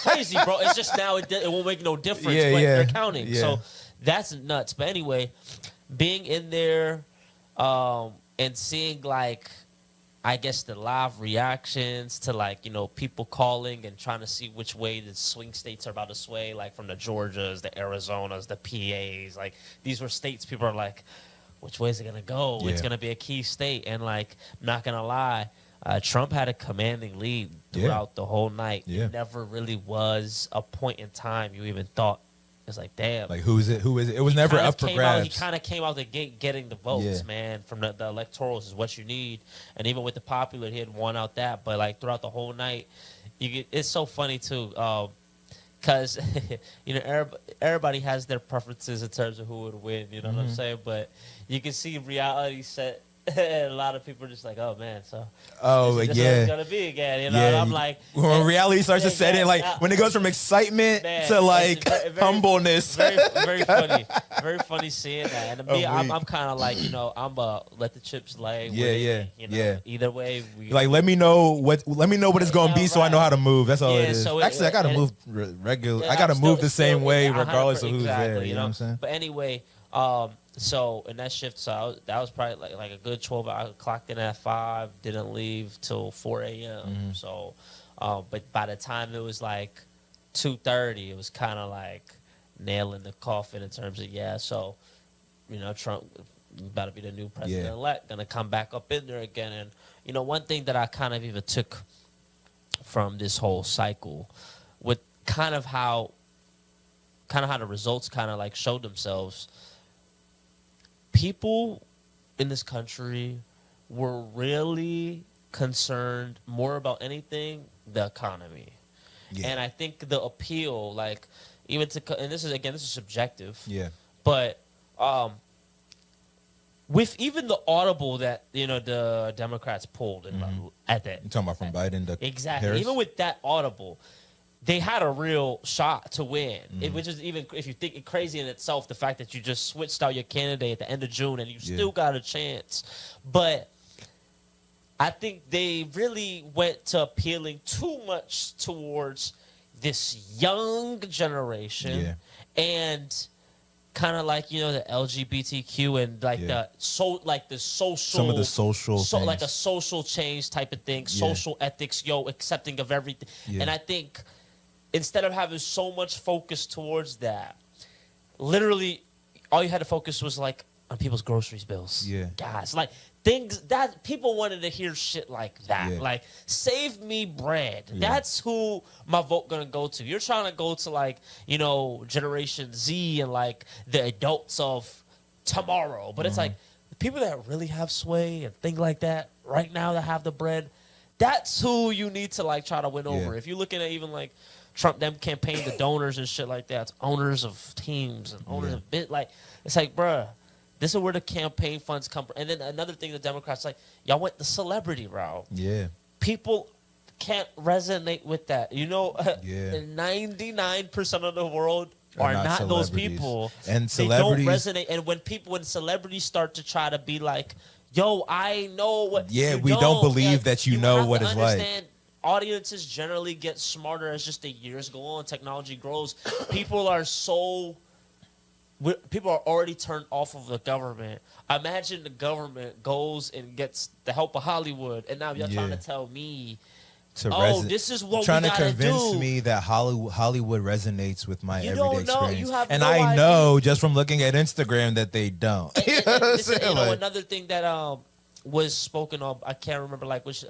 crazy, bro. It's just now it won't make no difference. Yeah, but yeah. they're counting. Yeah. So that's nuts. But anyway, being in there and seeing like, I guess, the live reactions to like, people calling and trying to see which way the swing states are about to sway, like from the Georgias, the Arizonas, the PAs. Like these were states people are like, which way is it going to go? Yeah. It's going to be a key state. And like, not going to lie, Trump had a commanding lead throughout the whole night. Yeah. It never really was a point in time you even thought, it's like, damn. Like, who is it? Who is it? It was never up for grabs. He kind of came out the gate getting the votes, man, from the electorals is what you need. And even with the popular, he had won out that. But, like, throughout the whole night, it's so funny, too, because, everybody has their preferences in terms of who would win, you know what I'm saying? But you can see reality set. A lot of people are just like, oh man, so this is what it's gonna be again, And I'm like, when reality starts to set in, like when it goes from excitement to like humbleness. Very funny, very funny seeing that. And me, I'm kind of like, I'm let the chips lay. Either way, let me know what it's gonna be, so I know how to move. That's all it is. So actually, I gotta move regular. I gotta move the same way regardless of who's there. You know what I'm saying? But anyway, so in that shift, that was probably like a good 12 hours. I clocked in at 5, didn't leave till 4 a.m. So, but by the time it was like 2:30, it was kind of like nailing the coffin in terms of So, Trump about to be the new president-elect, gonna come back up in there again. And one thing that I kind of even took from this whole cycle, with kind of how the results kind of like showed themselves. People in this country were really concerned more about anything, the economy. Yeah. And I think the appeal, like, even to, and this is subjective. Yeah. But with even the audible that, the Democrats pulled at that. You're talking about from Biden to exactly. Harris? Even with that audible, they had a real shot to win, which is, even if you think it crazy in itself, the fact that you just switched out your candidate at the end of June and you still got a chance. But I think they really went to appealing too much towards this young generation and kind of like, the LGBTQ and like the social, some of the social things. Like a social change type of thing, social ethics, accepting of everything. And I think, instead of having so much focus towards that, literally all you had to focus was like on people's groceries bills. Yeah. Guys, like things that people wanted to hear shit like that. Yeah. Like, save me bread. Yeah. That's who my vote gonna go to. You're trying to go to like, Generation Z and like the adults of tomorrow. But it's like the people that really have sway and things like that right now that have the bread, that's who you need to like try to win over. If you're looking at even like Trump, them campaign, the donors and shit like that, it's owners of teams and owners of like, it's like, bruh, this is where the campaign funds come from. And then another thing, the Democrats, like, y'all went the celebrity route. Yeah. People can't resonate with that. 99% of the world are not those people. And celebrities, they don't resonate. And when celebrities start to try to be like, yo, I know what we don't believe that you know what it's like. Audiences generally get smarter as just the years go on, technology grows. People are already turned off of the government. Imagine the government goes and gets the help of Hollywood, and now you're trying to tell me, this is what we gotta do. Trying to convince me that Hollywood resonates with my everyday experience. And I know just from looking at Instagram that they don't. Another thing that was spoken of, I can't remember like which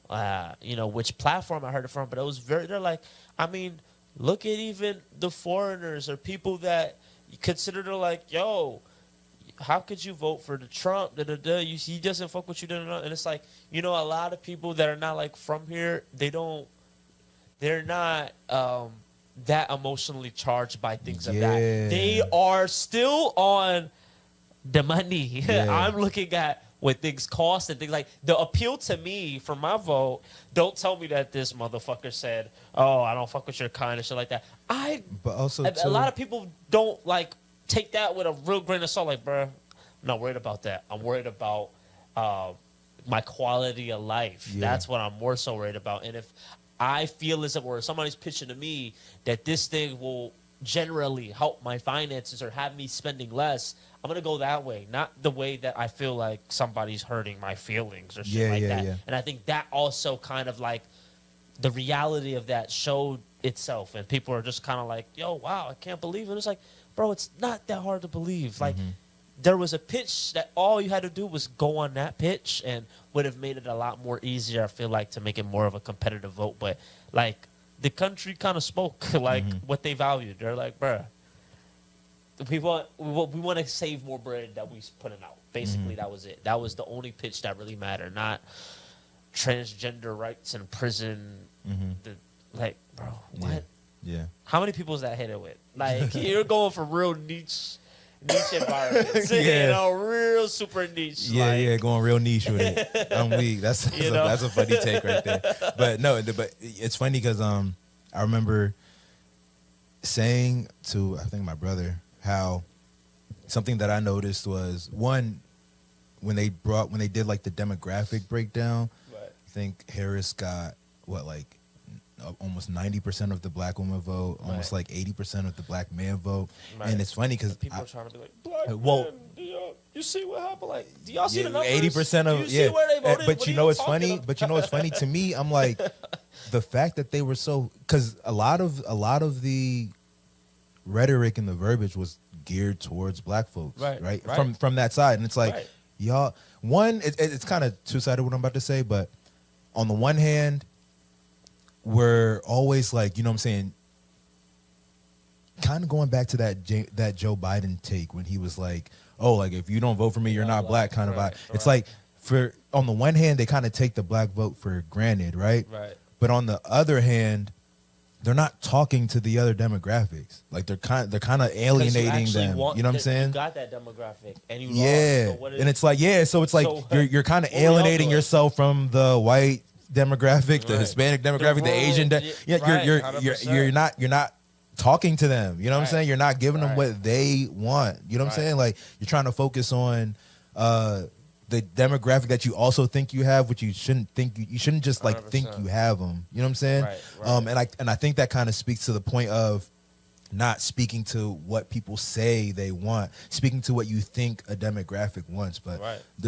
which platform I heard it from, but it was they're like, I mean, look at even the foreigners or people that you consider, they're like, yo, how could you vote for the Trump? He doesn't fuck with you. And it's like, a lot of people that are not like from here, they're not that emotionally charged by things of that. They are still on the money. I'm looking at what things cost and things like the appeal to me for my vote. Don't tell me that this motherfucker said, "Oh, I don't fuck with your kind" and shit like that. But also, a lot of people don't like take that with a real grain of salt. Like, bruh, I'm not worried about that. I'm worried about my quality of life. Yeah. That's what I'm more so worried about. And if I feel as if or somebody's pitching to me that this thing will generally help my finances or have me spending less, I'm going to go that way, not the way that I feel like somebody's hurting my feelings or shit like that. Yeah. And I think that also kind of like the reality of that showed itself. And people are just kind of like, yo, wow, I can't believe it. It's like, bro, it's not that hard to believe. Like, there was a pitch that all you had to do was go on that pitch and would have made it a lot more easier, I feel like, to make it more of a competitive vote. But, like, the country kind of spoke, like, what they valued. They're like, bruh, we want to save more bread that we putting out. Basically, that was it. That was the only pitch that really mattered, not transgender rights in prison. Like, bro, what? Yeah. How many people is that hit it with? Like, you're going for real niche environments. You know, real super niche. Yeah, going real niche with it. I'm weak. That's a funny take right there. But no, but it's funny because I remember saying to, I think, my brother, how something that I noticed was, one, when they did like the demographic breakdown, I think Harris got almost 90% of the black woman vote, almost like 80% of the black man vote. And it's funny because people are trying to be like, black man, you see what happened? Like, do y'all see the numbers? 80% of, see where they voted? But you know what's funny? But you know what's funny to me? I'm like, the fact that they were so, because a lot of the rhetoric and the verbiage was geared towards black folks, right? From that side. And it's like, y'all, one, it's kind of two-sided what I'm about to say, but on the one hand, we're always like, you know what I'm saying, kind of going back to that Joe Biden take when he was like, oh, like, if you don't vote for me, you're not black kind of vibe. It's like, on the one hand, they kind of take the black vote for granted, right? But on the other hand, they're not talking to the other demographics. Like, they're kind of alienating them. You know what I'm saying? You got that demographic, and you lost. And it's like, so it's like you're kind of alienating yourself from the white demographic, the Hispanic demographic, the Asian. You're not talking to them. You know what I'm saying? You're not giving them what they want. You know what I'm saying? Like, you're trying to focus on the demographic that you also think you have, which you shouldn't think. You shouldn't just like 100%. Think you have them. You know what I'm saying? And I think that kind of speaks to the point of not speaking to what people say they want, speaking to what you think a demographic wants. But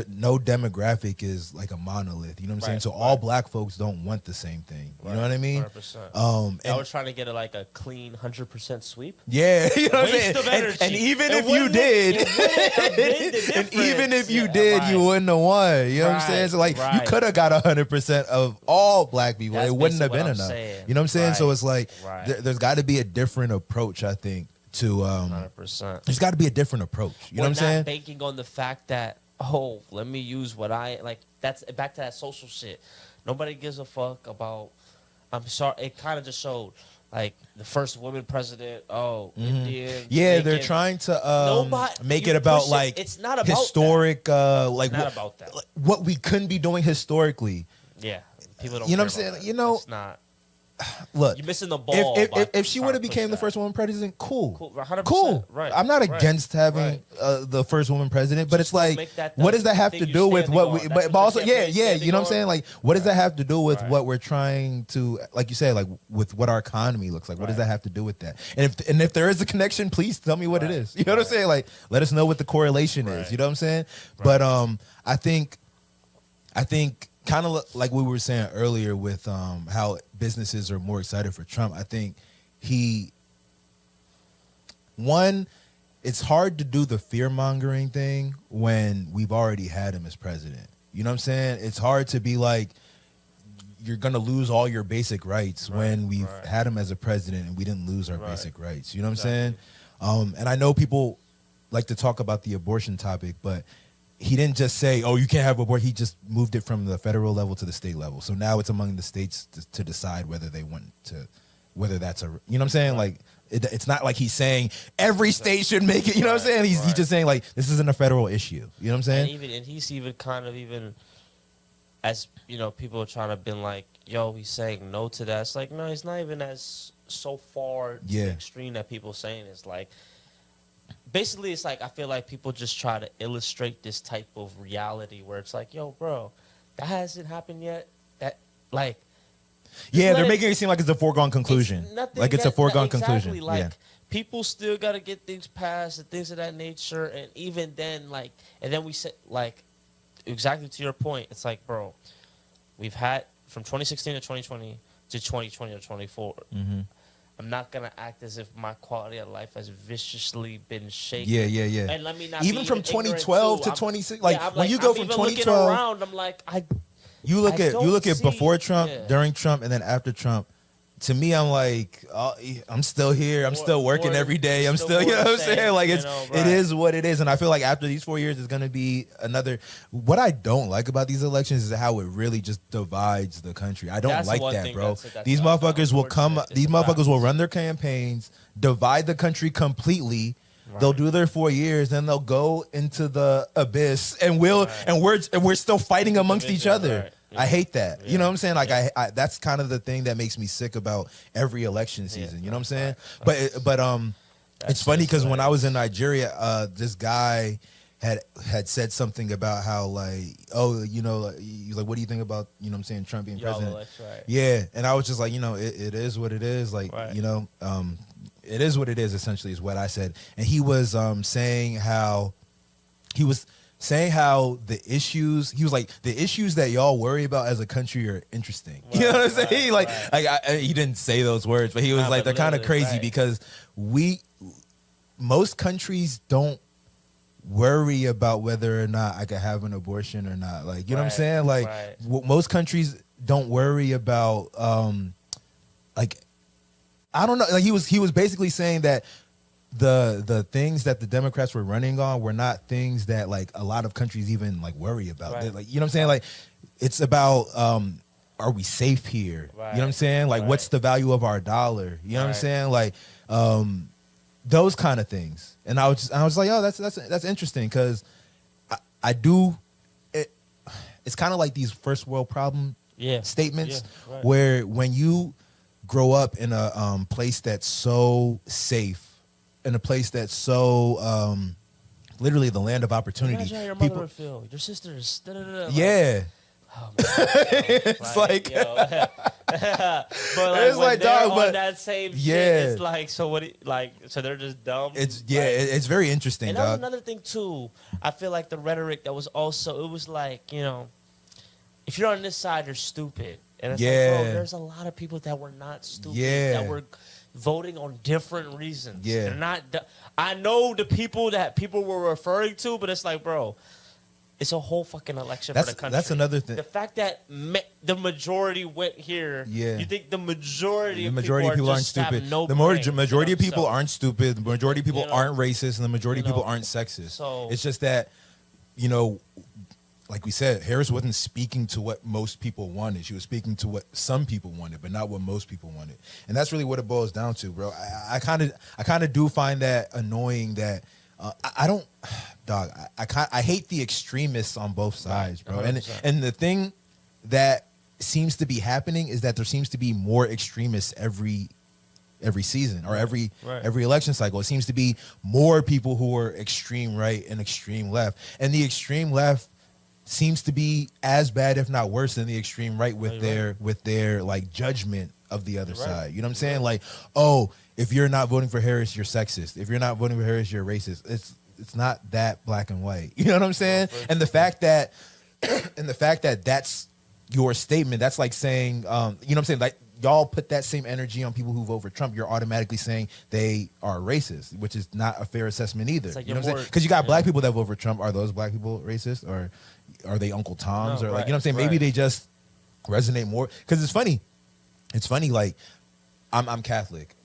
no demographic is like a monolith. You know what I'm saying? So all black folks don't want the same thing. You know what I mean? 100%. I was trying to get like a clean 100% sweep. Yeah, you know what I'm saying? And even if you did, and even if you did, you wouldn't have won. You know what I'm saying? So like, you could have got 100% of all black people. It wouldn't have been enough. You know what I'm saying? So it's like, there's got to be a different approach, I think, to 100%. There's got to be a different approach. You know what I'm saying? Not banking on the fact that, oh, let me use what I like. That's back to that social shit. Nobody gives a fuck about. I'm sorry. It kind of just showed like the first woman president. Oh, Indian. Yeah, they're trying to make it about like it's not about historic. Like not about that. Like, what we couldn't be doing historically. Yeah, people don't. You know what I'm saying? You know, it's not. Look, you're missing the ball. If she would have became the first woman president, cool. 100%, cool. Right. I'm not against having the first woman president, but it's like, what does that have to do with what we? But also, you know what I'm saying? Like, what does that have to do with what we're trying to, like you said, like with what our economy looks like? What does that have to do with that? And if there is a connection, please tell me what it is. You know what I'm saying? Like, let us know what the correlation is. You know what I'm saying? But I think. Kind of like we were saying earlier with how businesses are more excited for Trump. I think it's hard to do the fear-mongering thing when we've already had him as president. You know what I'm saying? It's hard to be like, you're going to lose all your basic rights when we've had him as a president and we didn't lose our basic rights. You know what I'm saying? And I know people like to talk about the abortion topic, but he didn't just say, oh, you can't have abortion. He just moved it from the federal level to the state level. So now it's among the states to decide whether they want to, whether that's a, you know what I'm saying? Like, It's not like he's saying every state should make it. You know what I'm saying? He's just saying like this isn't a federal issue. You know what I'm saying? And he's even kind of as people are trying to been like, yo, he's saying no to that. It's like, no, he's not even as so far to the extreme that people saying. It's like, basically, it's like I feel like people just try to illustrate this type of reality where it's like, yo, bro, that hasn't happened yet. That like. Yeah, they're making it seem like it's a foregone conclusion. It's a foregone conclusion. Like, people still got to get things passed and things of that nature. And even then, like, and then we said, like, exactly to your point, it's like, bro, we've had from 2016 to 2020 to 2020 to 24. Mm-hmm. I'm not going to act as if my quality of life has viciously been shaken. Yeah. And let me not even be from 2012 to 26, like, when you go from 2012. Around, I'm like, You look at before Trump, during Trump, and then after Trump. To me, I'm like, I'm still here. I'm still working every day. I'm still, you know what I'm saying? Like, it is what it is. And I feel like after these 4 years, it's going to be another. What I don't like about these elections is how it really just divides the country. I don't like that, bro. These motherfuckers will come. These motherfuckers will run their campaigns, divide the country completely. Right. They'll do their 4 years, then they'll go into the abyss, and we're still fighting amongst each other. Right. Yeah. I hate that. Yeah. You know what I'm saying? Like I that's kind of the thing that makes me sick about every election season. You know what I'm saying? Right. But it's funny because when I was in Nigeria, this guy had said something about how like, oh, like what do you think about, you know what I'm saying, Trump being president? Right. Yeah, and I was just like, it is what it is. Like, it is what it is, essentially, is what I said. And he was saying how the issues that y'all worry about as a country are interesting. Right, you know what I'm saying? He didn't say those words, but he was like, they're kind of crazy because most countries don't worry about whether or not I could have an abortion or not. Like, you know what I'm saying? Like, most countries don't worry about, I don't know. Like, he was basically saying that the things that the Democrats were running on were not things that like a lot of countries even like worry about. Right. Like, you know what I'm saying? Like, it's about are we safe here? Right. You know what I'm saying? Like, what's the value of our dollar? You know what I'm saying? Like, those kind of things. And I was like, oh, that's interesting because I do. It's kind of like these first world problem statements where when you grow up in a place that's so safe, in a place that's so literally the land of opportunity. Imagine how your mother would feel. Your sisters. Yeah. Oh my God, it's like, but it's like, dog, on but that same shit, it's like, so what? So they're just dumb. It's very interesting. And that was another thing too. I feel like the rhetoric that was also, it was like, if you're on this side, you're stupid. And it's like, bro, there's a lot of people that were not stupid, that were voting on different reasons. Yeah. They're not. I know the people that people were referring to, but it's like, bro, it's a whole fucking election for the country. That's another thing. The fact that the majority went here, you think the majority of people aren't stupid. The majority of people aren't stupid. The majority of people aren't racist, and the majority of people aren't sexist. So it's just that, like we said, Harris wasn't speaking to what most people wanted. She was speaking to what some people wanted, but not what most people wanted. And that's really what it boils down to, bro. I kind of do find that annoying that I don't, dog. I hate the extremists on both sides, bro. 100%. And the thing that seems to be happening is that there seems to be more extremists every season or every election cycle. It seems to be more people who are extreme right and extreme left, and the extreme left seems to be as bad, if not worse, than the extreme right with their like judgment of the other side. You know what I'm saying? Like, oh, if you're not voting for Harris, you're sexist. If you're not voting for Harris, you're racist. It's not that black and white. You know what I'm saying? And the fact that that's your statement, that's like saying, you know what I'm saying? Like, y'all put that same energy on people who vote for Trump, you're automatically saying they are racist, which is not a fair assessment either. Like, you know what I'm saying? Because you got black people that vote for Trump. Are those black people racist, or are they Uncle Toms, or like, you know what I'm saying? Maybe they just resonate more. Because it's funny. It's funny. Like, I'm Catholic.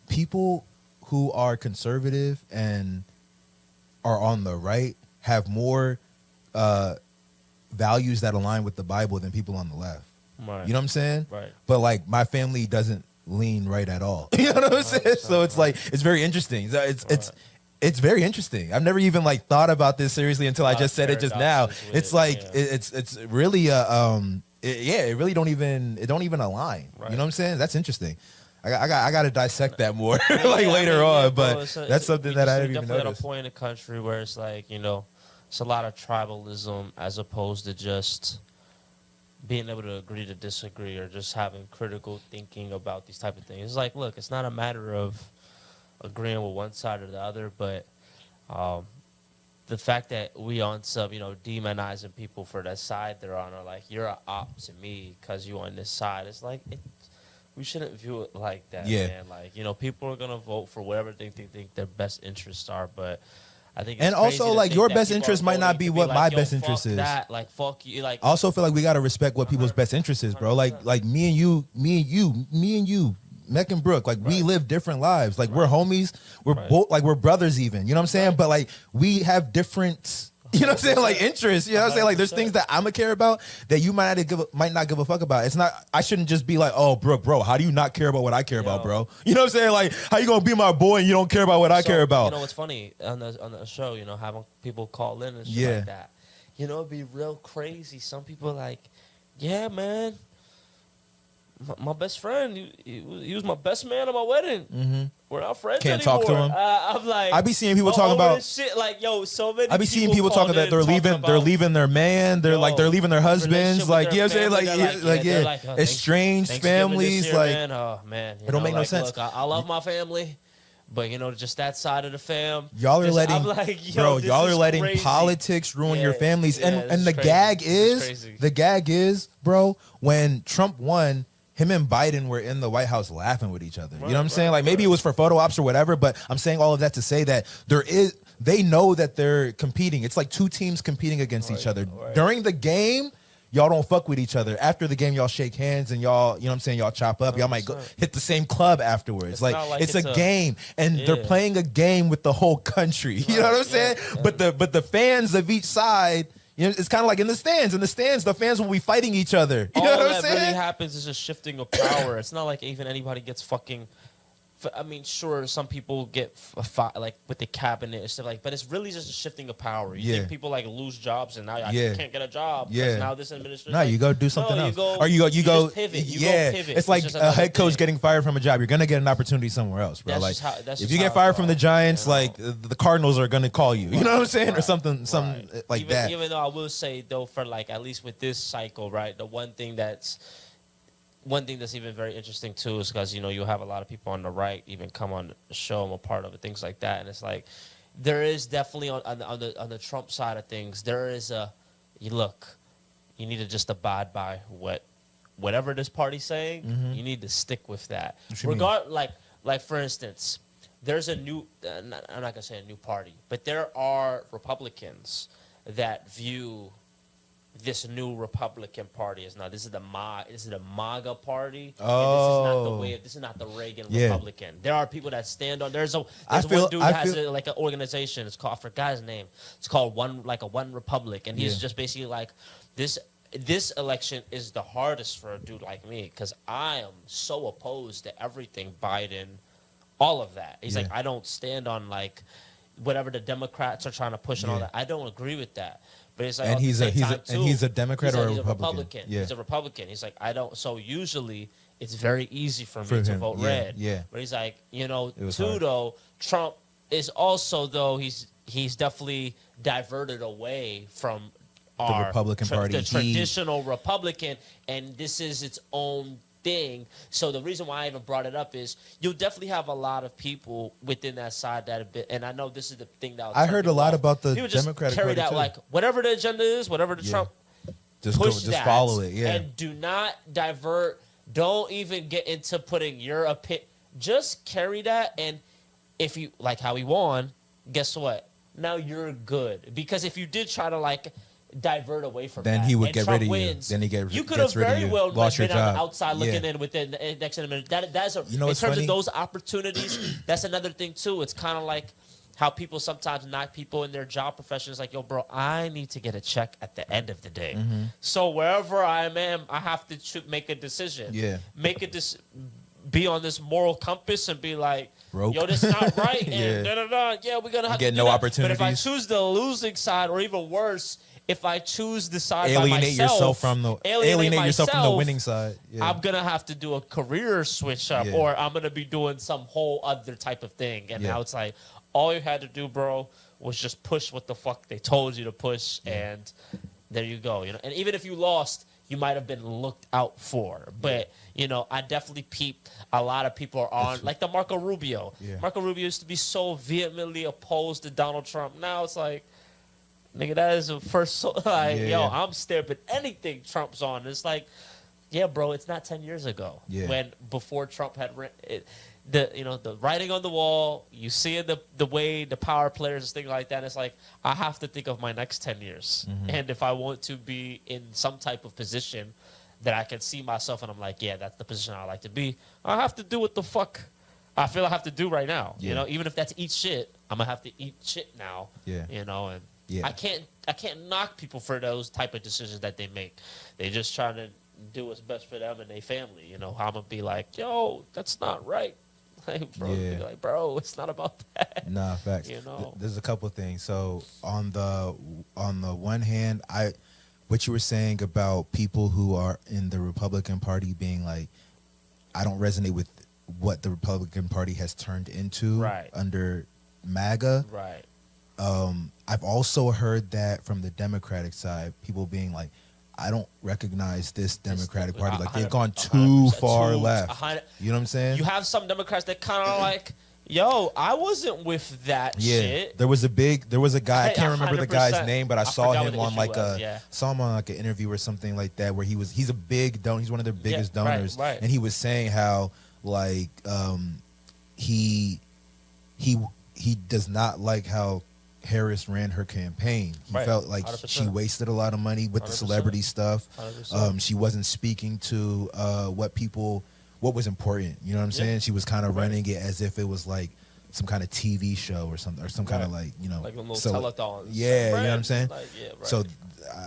People who are conservative and are on the right have more values that align with the Bible than people on the left. Right. You know what I'm saying? Right. But like, my family doesn't lean right at all. You know what I'm saying? So it's like it's very interesting. It's very interesting. I've never even like thought about this seriously until I just said it just now. It's like it's really it really don't even align. Right. You know what I'm saying? That's interesting. I got to dissect that more later on, but that's something that I didn't even notice. Definitely at a point in the country where it's like, it's a lot of tribalism as opposed to just being able to agree to disagree or just having critical thinking about these type of things. It's like, look, it's not a matter of agreeing with one side or the other, but the fact that we on some, demonizing people for that side they're on, or like, you're an op to me because you on this side, it's like, we shouldn't view it like that, man. Like, people are going to vote for whatever they think their best interests are, but I think it's and also, like, your best interest might not be what my best interest is. Like, fuck you. Like, I also feel like we got to respect what people's best interest is, bro. Like me and you, Mech and Brooke, like, we live different lives. Like, we're homies. We're both, like, we're brothers even. You know what I'm saying? But, like, we have different, you know what I'm saying? Like, interests. You know what I'm saying? Like, there's things that I'm going to care about that you might not give a fuck about. It's not, I shouldn't just be like, oh, Brooke, bro, how do you not care about what I care about, bro? You know what I'm saying? Like, how you going to be my boy and you don't care about what I care about? You know what's funny? On the show, having people call in and shit like that. It'd be real crazy. Some people like, yeah, man. My best friend, he was my best man at my wedding. Mm-hmm. We're not friends Can't anymore. talk to him. I'm like, I be seeing people talking about shit. Like, so many. I be seeing people talking that they're leaving their man. They're leaving their husbands. Like, you know what I'm saying? Like, estranged families. Like, man. Oh man, it don't make no sense. Look, I love my family, but just that side of the fam. Y'all are letting politics ruin your families. And the gag is, bro, when Trump won, him and Biden were in the White House laughing with each other. You know what I'm saying? Like, maybe it was for photo ops or whatever, but I'm saying all of that to say that they know that they're competing. It's like two teams competing against each other. During the game, y'all don't fuck with each other. After the game, y'all shake hands and y'all, you know what I'm saying, y'all chop up. Y'all might go hit the same club afterwards. It's a game, and they're playing a game with the whole country. You know what I'm saying? But the fans of each side, it's kind of like in the stands. In the stands, the fans will be fighting each other. You know what I'm saying? All that really happens is just shifting of power. It's not like even anybody gets fucking. I mean, sure, some people get like with the cabinet and stuff like, but it's really just a shifting of power. You think people like lose jobs and now I can't get a job because now this administration. No, you go do something else. Or you go pivot. You go pivot. It's like a head coach getting fired from a job. You're gonna get an opportunity somewhere else, bro. Like, if you get fired from the Giants, like the Cardinals are gonna call you. You know what I'm saying, or something like that. Even though I will say though, for like at least with this cycle, right, the one thing that's even very interesting too is because you have a lot of people on the right even come on the show. I'm a part of it, things like that, and it's like there is definitely on the Trump side of things there is you need to just abide by whatever this party's saying. Mm-hmm. You need to stick with that. Like for instance, there's a new I'm not gonna say a new party, but there are Republicans that view this new Republican Party is this is the MAGA party. Oh, and this is not the Reagan Republican. There are people that stand on. There's one dude that has like an organization. It's called, I forgot his name. It's called One Republic, and he's just basically like this. This election is the hardest for a dude like me because I am so opposed to everything Biden, all of that. He's like, I don't stand on like whatever the Democrats are trying to push and all that. I don't agree with that. But it's like, and he's a Democrat or a Republican. Yeah. He's a Republican. He's like, I don't. So usually it's very easy for me to vote red. Yeah. But he's like, though, Trump is also though he's definitely diverted away from the Republican Party, the traditional Republican, and this is its own thing. So the reason why I even brought it up is you'll definitely have a lot of people within that side that a bit, and I know this is the thing that I heard a lot about the Democratic Party too. Like whatever the agenda is, whatever the Trump just follow it, and do not divert. Don't even get into putting your opinion. Just carry that, and if you like how he won, guess what? Now you're good, because if you did try to like divert away from then that, he would and get Trump rid of wins, you. Then he you could have very well lost been your on job. the outside looking in within the next minute. That's in terms of those opportunities. That's another thing too. It's kind of like how people sometimes knock people in their job professions. Like, yo, bro, I need to get a check at the end of the day. Mm-hmm. So wherever I am, I have to make a decision. Yeah, be on this moral compass and be like, broke. yo, this not right. Yeah. And yeah, we're gonna have Get to no do that. opportunities. But if I choose the losing side, or even worse, if I choose the side alienate by myself, yourself from the winning side. Yeah. I'm gonna have to do a career switch up, or I'm gonna be doing some whole other type of thing. And now it's like, all you had to do, bro, was just push what the fuck they told you to push, and there you go. You know, and even if you lost, you might have been looked out for. But I definitely peeped. A lot of people are on, like the Marco Rubio. Yeah. Marco Rubio used to be so vehemently opposed to Donald Trump. Now it's like, nigga, that is the first. I'm staring anything Trump's on. It's like, yeah, bro, it's not 10 years ago before Trump had the writing on the wall. You see the way the power players and things like that. And it's like, I have to think of my next 10 years, and if I want to be in some type of position that I can see myself, and I'm like, yeah, that's the position I like to be. I have to do what the fuck I feel I have to do right now. Even if that's eat shit, I'm gonna have to eat shit now. And I can't knock people for those type of decisions that they make. They just trying to do what's best for them and their family. I'm gonna be like, yo, that's not right. Like, bro, be like, bro, it's not about that. Nah, facts. There's a couple of things. So on the one hand, what you were saying about people who are in the Republican Party being like, I don't resonate with what the Republican Party has turned into under MAGA. Right. I've also heard that from the Democratic side, people being like, I don't recognize this Democratic Party. Like, they've gone too far left. You know what I'm saying? You have some Democrats that kind of like, yo, I wasn't with that shit. There was a guy, I can't remember the guy's name, but I saw him on an interview or something like that, where he's a big donor. He's one of their biggest donors. Right. And he was saying how, like, he does not like how Harris ran her campaign. He felt like 100%. She wasted a lot of money with 100%. The celebrity stuff. 100%. She wasn't speaking to what was important. You know what I'm saying? She was kind of running it as if it was like some kind of TV show or something, or some kind of like a little telethon. Yeah, you know what I'm saying? So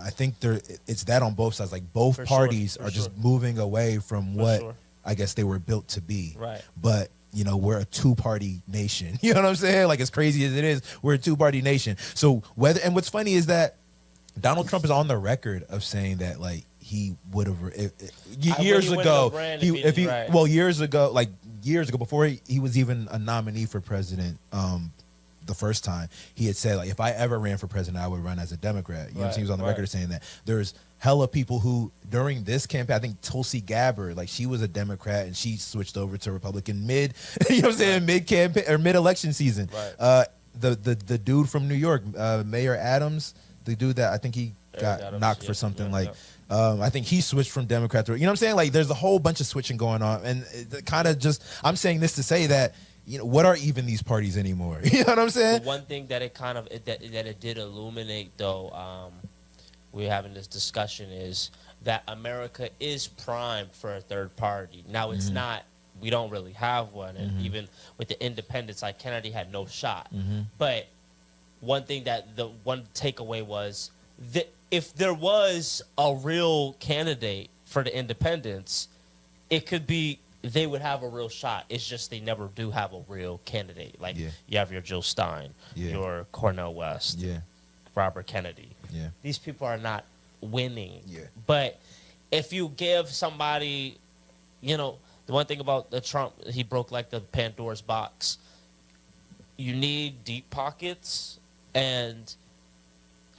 I think it's that on both sides. Like, both parties are just moving away from what I guess they were built to be. Right. But we're a two-party nation. You know what I'm saying? Like, as crazy as it is, we're a two-party nation. So what's funny is that Donald Trump is on the record of saying that, like, he would have years ago before he was even a nominee for president the first time, he had said, like, if I ever ran for president, I would run as a Democrat. You know what I'm saying? He was on the record saying that. There's hella people who, during this campaign, I think Tulsi Gabbard, like, she was a Democrat and she switched over to Republican mid campaign or mid election season. The dude from New York, Mayor Adams, the dude that I think he got knocked for something I think he switched from Democrat to, you know what I'm saying? Like, there's a whole bunch of switching going on, and kind of just, I'm saying this to say that, what are even these parties anymore? You know what I'm saying? The one thing that it did illuminate, though, we're having this discussion, is that America is primed for a third party. Now, it's not, we don't really have one, and even with the independents, like, Kennedy had no shot. But one thing the one takeaway was that if there was a real candidate for the independents, it could be they would have a real shot. It's just they never do have a real candidate. Like, you have your Jill Stein, your Cornel West, Robert Kennedy. These people are not winning. But if you give somebody, the one thing about the Trump, he broke like the Pandora's box. You need deep pockets, and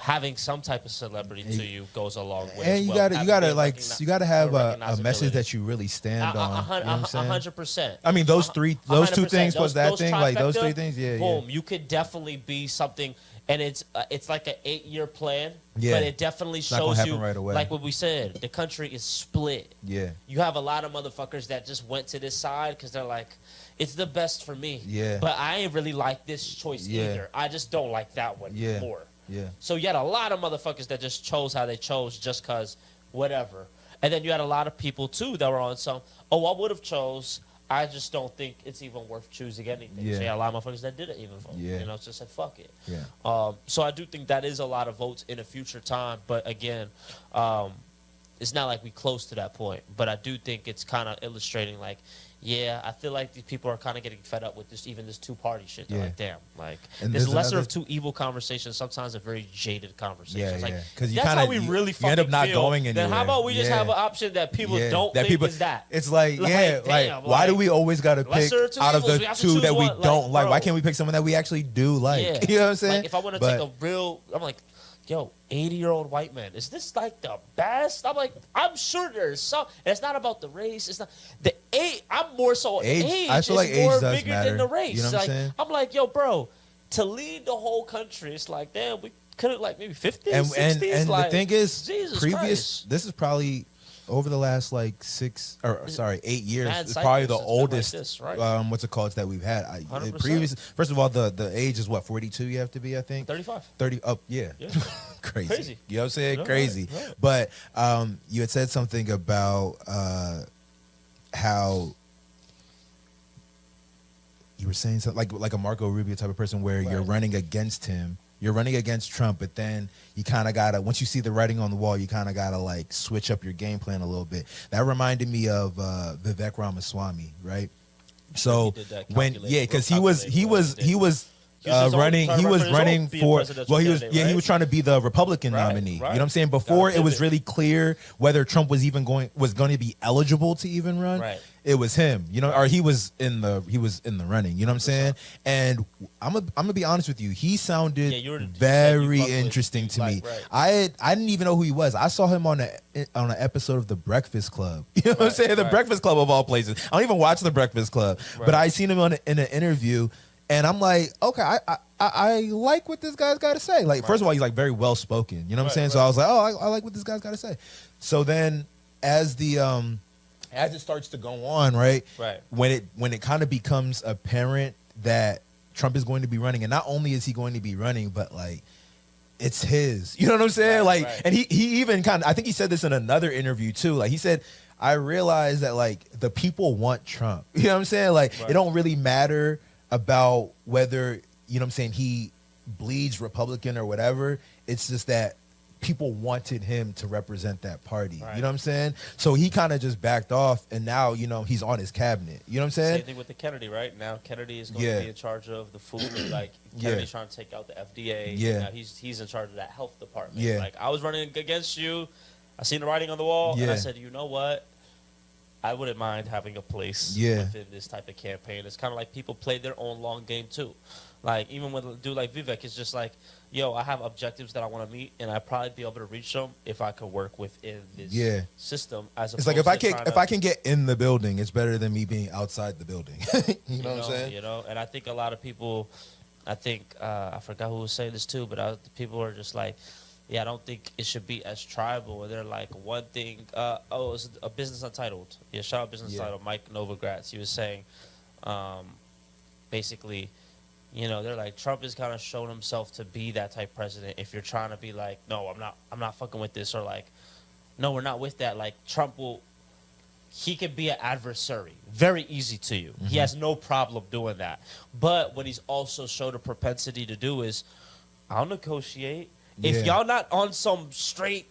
having some type of celebrity to you goes a long way. And you gotta have a message that you really stand on. 100%. I mean, those two things plus that thing, like those three things. Boom. You could definitely be something, and it's like an 8-year plan. But it definitely shows you, right away. Like what we said, the country is split. You have a lot of motherfuckers that just went to this side because they're like, it's the best for me. But I ain't really like this choice either. I just don't like that one more. So you had a lot of motherfuckers that just chose how they chose just because whatever. And then you had a lot of people, too, that were on some, I would have chose. I just don't think it's even worth choosing anything. So you had a lot of motherfuckers that didn't even vote. Just said, fuck it. So I do think that is a lot of votes in a future time. But again, it's not like we close to that point. But I do think it's kind of illustrating like, yeah, I feel like these people are kind of getting fed up with this two-party shit. They're like, damn, like and there's lesser of two evil conversations. Sometimes a very jaded conversation. Yeah, like, because that's how we really fucking end up not feel. going anywhere. Then how about we just have an option that people don't think is that? It's like damn, why do we always got to pick out of the two that we don't like? Why can't we pick someone that we actually do like? Yeah. You know what I'm saying? Like if I want to take a real, I'm like, yo, 80-year-old white man, is this like the best? I'm like, I'm sure there's some. And it's not about the race. It's not the age. I'm more so age. I feel like is more age does bigger matter. than the race. You know what I'm saying? I'm like, yo, bro, to lead the whole country, it's like, damn, we could have like maybe 50s, and 60s. And like, the thing is, Jesus previous. Christ. This is probably over the last like 8 years. It's cycles. probably the It's been oldest. like this, right? What's it called that we've had? 100%. First of all, the age is what 42. You have to be, I think. 35. 30 up. Yeah. Yeah. Crazy. You know what I'm saying? No, Crazy. right. But you had said something about how you were saying something like a Marco Rubio type of person where you're running against him. You're running against Trump, but then you kind of got to, once you see the writing on the wall, you kind of got to like switch up your game plan a little bit. That reminded me of Vivek Ramaswamy, right? So because he was running for he was trying to be the Republican nominee. You know what I'm saying? Before it was really clear whether Trump was going to be eligible to even run. Right. It was him, you know, or he was in the running. You know what I'm saying? And I'm gonna be honest with you. He sounded very interesting to me. Right. I didn't even know who he was. I saw him on an episode of The Breakfast Club. You know what I'm saying? The Breakfast Club of all places. I don't even watch The Breakfast Club, but I seen him in an interview. And I'm like, okay, I like what this guy's got to say. Like, first of all, he's like very well spoken. You know what I'm saying? So I was like, oh, I like what this guy's got to say. So then, as it starts to go on, right? When it kind of becomes apparent that Trump is going to be running, and not only is he going to be running, but like it's his. You know what I'm saying? And he even I think he said this in another interview too. Like he said, I realized that like the people want Trump. You know what I'm saying? Like it don't really matter about whether, you know what I'm saying, he bleeds Republican or whatever. It's just that people wanted him to represent that party. You know what I'm saying? So he kind of just backed off, and now, you know, he's on his cabinet. You know what I'm saying? Same thing with the Kennedy, right? Now Kennedy is going to be in charge of the food. Like Kennedy's trying to take out the FDA. Yeah. Now he's in charge of that health department. Yeah. Like I was running against you. I seen the writing on the wall, and I said, you know what? I wouldn't mind having a place within this type of campaign. It's kind of like people play their own long game too. Like even with a dude like Vivek, it's just like, yo, I have objectives that I want to meet, and I'd probably be able to reach them if I could work within this system. It's like if I can get in the building, it's better than me being outside the building. you know what I'm saying? You know, and I think a lot of people, I forgot who was saying this too, but people are just like, yeah, I don't think it should be as tribal. And they're like, one thing, it was a Business Untitled. Yeah, shout out Business Untitled, Mike Novogratz. He was saying, basically, you know, they're like, Trump has kind of shown himself to be that type of president. If you're trying to be like, no, I'm not fucking with this, or like, no, we're not with that. Like, he can be an adversary, very easy to you. Mm-hmm. He has no problem doing that. But what he's also showed a propensity to do is, I'll negotiate. If y'all not on some straight,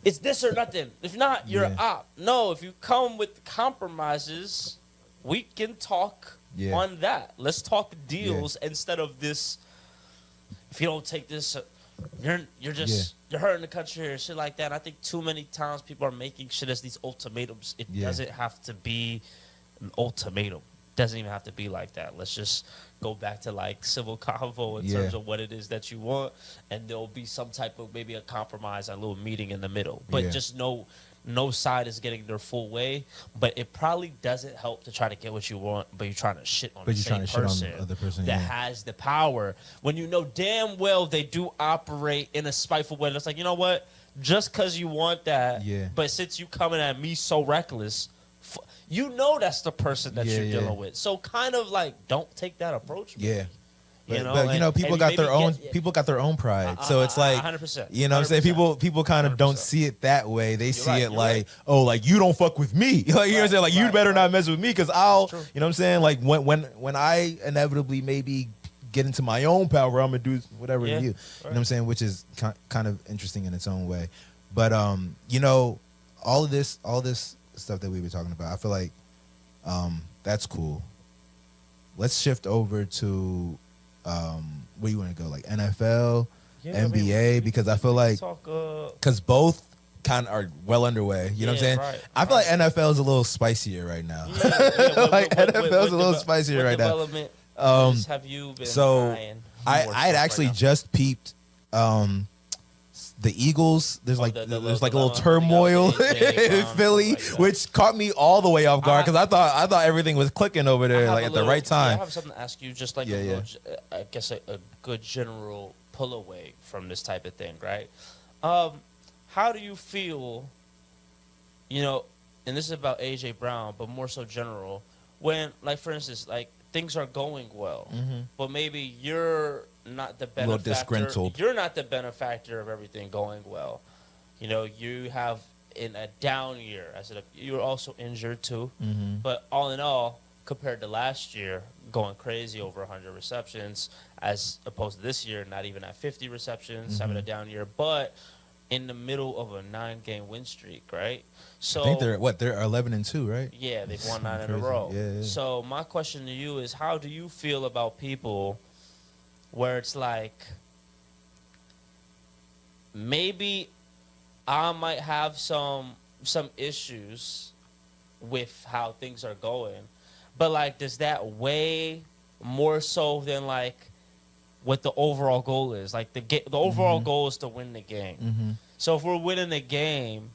it's this or nothing. If not, you're an op. No, if you come with compromises, we can talk on that. Let's talk deals instead of this. If you don't take this, you're hurting the country or shit like that. I think too many times people are making shit as these ultimatums. It doesn't have to be an ultimatum. Doesn't even have to be like that. Let's just go back to like civil convo in terms of what it is that you want, and there'll be some type of maybe a compromise, a little meeting in the middle. But just no side is getting their full way. But it probably doesn't help to try to get what you want, but you're trying to shit on the same person that has the power when you know damn well they do operate in a spiteful way. It's like, you know what? Just because you want that, but since you coming at me so reckless, you know that's the person that you're dealing with. So kind of like, don't take that approach. Yeah. But you know, people got their own pride. So it's like, 100%. You know what I'm saying? People kind of 100%. Don't see it that way. They see it like, oh, like you don't fuck with me. Like, you know what I'm saying? Like you better not mess with me because I'll, you know what I'm saying? Like when I inevitably maybe get into my own power, I'm gonna do whatever to you. You know what I'm saying? Which is kind of interesting in its own way. But you know, all this stuff that we were talking about, I feel like that's cool. Let's shift over to where you want to go, like NFL, NBA, because I feel like because both kind of are well underway. You know what I'm saying? Right, I feel like NFL is a little spicier right now. Like NFL is a little spicier right now. Have you been I had actually just peeped the Eagles. There's there's like a little turmoil in Philly, which caught me all the way off guard because I thought everything was clicking over there like at the right time. I have something to ask you, just like I guess a good general pull away from this type of thing, right? How do you feel? You know, and this is about AJ Brown, but more so general. When, like, for instance, like things are going well, but maybe you're not the benefactor. A little disgruntled. You're not the benefactor of everything going well. You know, you have in a down year. You're also injured too. But all in all, compared to last year, going crazy over 100 receptions, as opposed to this year, not even at 50 receptions, having a down year, but in the middle of a 9-game win streak, right? So I think they're 11-2, right? Yeah, they've won 9 in a row. Yeah. So my question to you is, how do you feel about people where it's like, maybe I might have some issues with how things are going, but like, does that weigh more so than like what the overall goal is? Like the overall goal is to win the game. So if we're winning the game,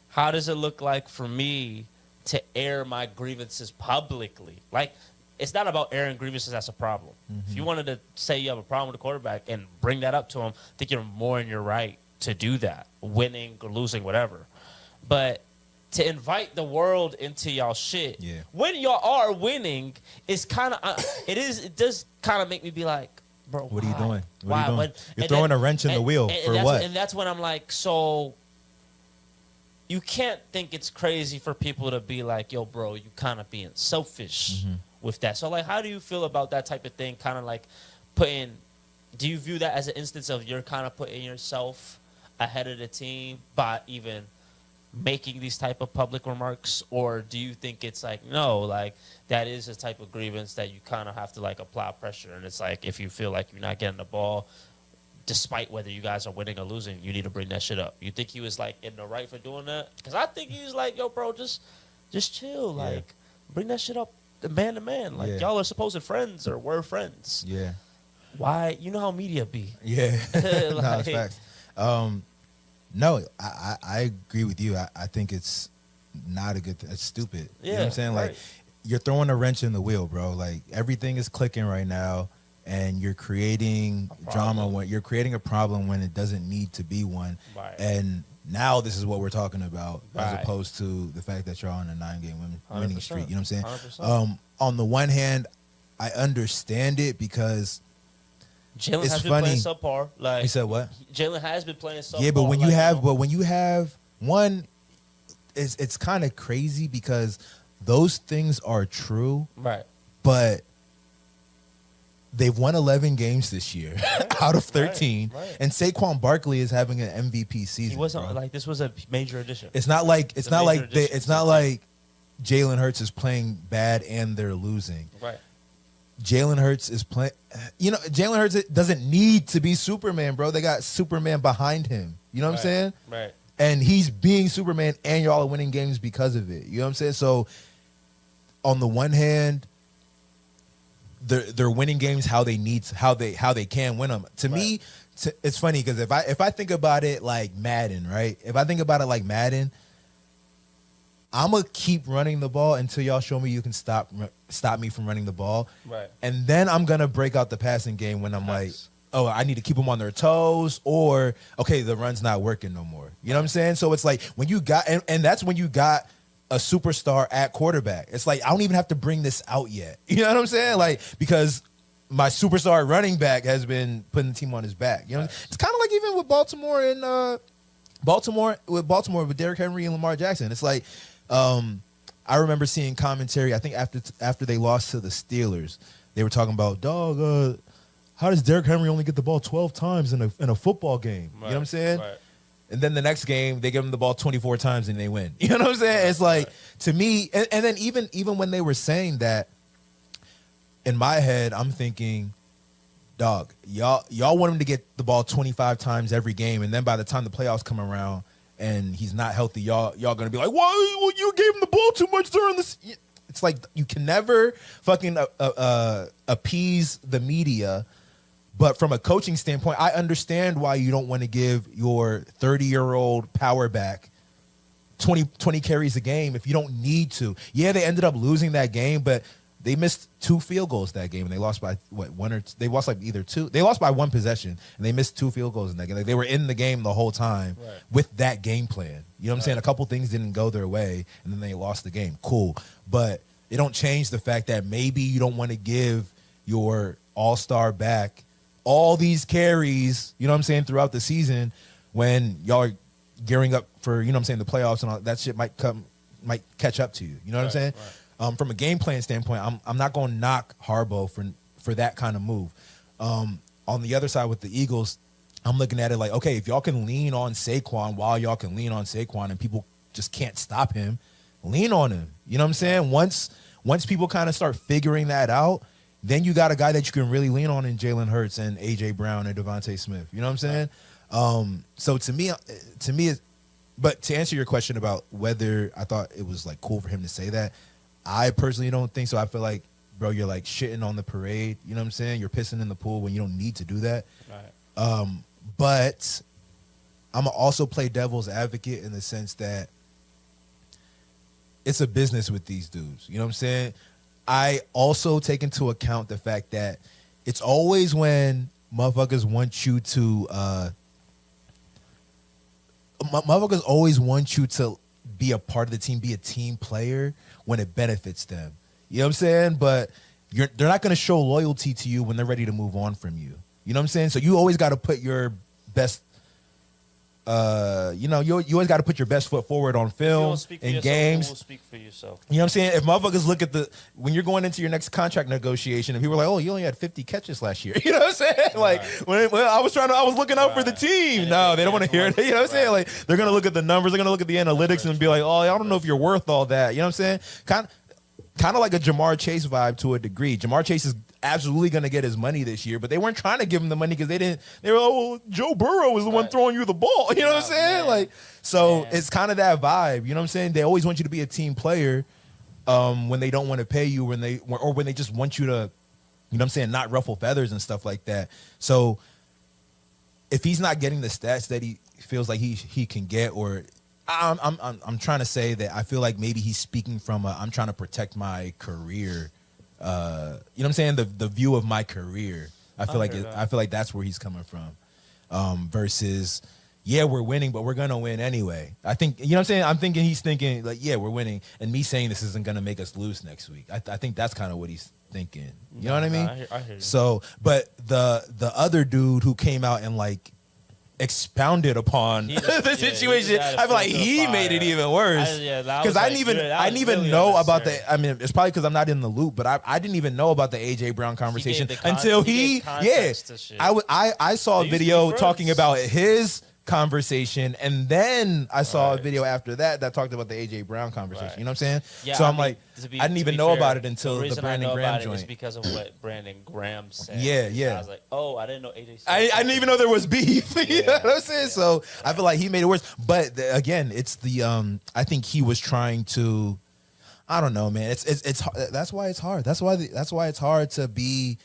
how does it look like for me to air my grievances publicly? Like, it's not about airing grievances as a problem. If you wanted to say you have a problem with the quarterback and bring that up to him, I think you're more in your right to do that, winning or losing, whatever. But to invite the world into y'all shit, when y'all are winning, it's kind of it does kind of make me be like, bro, what are you doing? Why? Are you doing? You're throwing a wrench in the wheel for what? And that's when I'm like, so you can't think it's crazy for people to be like, yo, bro, you kind of being selfish with that. So, like, how do you feel about that type of thing? Kind of like do you view that as an instance of you're kind of putting yourself ahead of the team by even making these type of public remarks? Or do you think it's like, no, like, that is a type of grievance that you kind of have to, like, apply pressure, and it's like, if you feel like you're not getting the ball, despite whether you guys are winning or losing, you need to bring that shit up? You think he was, like, in the right for doing that? Because I think he's like, yo, bro, just chill. Like, bring that shit up man to man. Like, y'all are supposed friends or were friends. Yeah. Why? You know how media be. Yeah. Like, no, it's facts. No, I agree with you. I think it's not a good thing. It's stupid. You know what I'm saying? Like, you're throwing a wrench in the wheel, bro. Like, everything is clicking right now, and you're creating drama when you're creating a problem when it doesn't need to be one. Right. And now this is what we're talking about, as opposed to the fact that you're on a 9-game winning streak. You know what I'm saying? 100%. On the one hand, I understand it because Jalen has been playing subpar. Like, you said what? Jalen has been playing subpar. Yeah, but when you have one, it's kind of crazy because those things are true. Right. But they've won 11 games this year out of 13. Right. And Saquon Barkley is having an MVP season. He wasn't, bro. like, this was a major addition. It's not like Jalen Hurts is playing bad and they're losing. Right. Jalen Hurts is playing. You know, Jalen Hurts doesn't need to be Superman, bro. They got Superman behind him. You know what I'm saying? Right. And he's being Superman, and y'all are winning games because of it. You know what I'm saying? So, on the one hand, they're winning games how they can win them. To me, it's funny because if I think about it like Madden, right? If I think about it like Madden, I'm gonna keep running the ball until y'all show me you can stop me from running the ball. Right. And then I'm gonna break out the passing game when I'm like, oh, I need to keep them on their toes, or okay, the run's not working no more. You know what I'm saying? So it's like when you got, and that's when you got a superstar at quarterback. It's like, I don't even have to bring this out yet. You know what I'm saying? Like, because my superstar running back has been putting the team on his back. You know, it's kind of like even with Baltimore with Derrick Henry and Lamar Jackson. It's like, I remember seeing commentary, I think after they lost to the Steelers, they were talking about, how does Derrick Henry only get the ball 12 times in a football game? You know what I'm saying? Right. And then the next game, they give him the ball 24 times and they win. You know what I'm saying? It's like, to me, and then even when they were saying that, in my head, I'm thinking, dog, y'all want him to get the ball 25 times every game, and then by the time the playoffs come around and he's not healthy, y'all gonna be like, why? Well, you gave him the ball too much during this. It's like you can never fucking appease the media. But from a coaching standpoint, I understand why you don't want to give your 30-year-old power back 20 carries a game if you don't need to. Yeah, they ended up losing that game, but they missed 2 field goals that game, and they lost by one or two. They lost like either 2. They lost by 1 possession, and they missed 2 field goals in that game. Like, they were in the game the whole time with that game plan. You know what I'm saying? A couple things didn't go their way, and then they lost the game. Cool, but it don't change the fact that maybe you don't want to give your all-star back all these carries, you know what I'm saying, throughout the season when y'all are gearing up for, you know what I'm saying, the playoffs, and all that shit might catch up to you. You know what I'm saying? Right. From a game plan standpoint, I'm not going to knock Harbaugh for that kind of move. On the other side with the Eagles, I'm looking at it like, okay, if y'all can lean on Saquon while y'all can lean on Saquon and people just can't stop him, lean on him. You know what I'm saying? Once people kind of start figuring that out, then you got a guy that you can really lean on in Jalen Hurts and A.J. Brown and Devontae Smith. You know what I'm saying? So to me, but to answer your question about whether I thought it was like cool for him to say that, I personally don't think so. I feel like, bro, you're like shitting on the parade. You know what I'm saying? You're pissing in the pool when you don't need to do that. Right. But I'm gonna also play devil's advocate in the sense that it's a business with these dudes. You know what I'm saying? I also take into account the fact that it's always when motherfuckers want you to motherfuckers always want you to be a part of the team, be a team player when it benefits them. You know what I'm saying? But they're not going to show loyalty to you when they're ready to move on from you. You know what I'm saying? So you always got to put your best you always got to put your best foot forward on film in games. Who will speak for yourself? You know what I'm saying? If motherfuckers look at when you're going into your next contract negotiation and people are like, oh, you only had 50 catches last year. You know what I'm saying? Like when I was looking out for the team. No, they don't want to hear it. You know what I'm saying? Like they're going to look at the numbers. They're going to look at the analytics and be like, oh, I don't know if you're worth all that. You know what I'm saying? Kind of like a Jamar Chase vibe to a degree. Jamar Chase is absolutely going to get his money this year, but they weren't trying to give him the money because they were, oh, well, Joe Burrow was the one throwing you the ball. You know what I'm saying? Man. Like, so it's kind of that vibe. You know what I'm saying? They always want you to be a team player when they don't want to pay you, when they just want you to, you know what I'm saying, not ruffle feathers and stuff like that. So if he's not getting the stats that he feels like he can get, or I'm trying to say that I feel like maybe he's speaking from I'm trying to protect my career. You know what I'm saying? The view of my career. I feel like that's where he's coming from. Versus, yeah, we're winning, but we're gonna win anyway. I think, you know what I'm saying? I'm thinking he's thinking like, yeah, we're winning, and me saying this isn't gonna make us lose next week. I think that's kind of what he's thinking. You know what I mean? I hear you. So, but the other dude who came out and like expounded upon the situation, I feel like he made it even worse. Because I didn't even know about the. I mean, it's probably because I'm not in the loop, but I didn't even know about the AJ Brown conversation until I saw a video talking about his conversation, and then I saw a video after that talked about the AJ Brown conversation. You know what I'm saying? Yeah, so I'm like, I didn't even know about it until the Brandon Graham joint. It's because of what Brandon Graham said. Yeah. I was like, oh, I didn't know AJ. I didn't even know there was beef. You know what I'm saying? So I feel like he made it worse. But again, it's the I think he was trying to. I don't know, man. It's that's why it's hard. That's why it's hard to be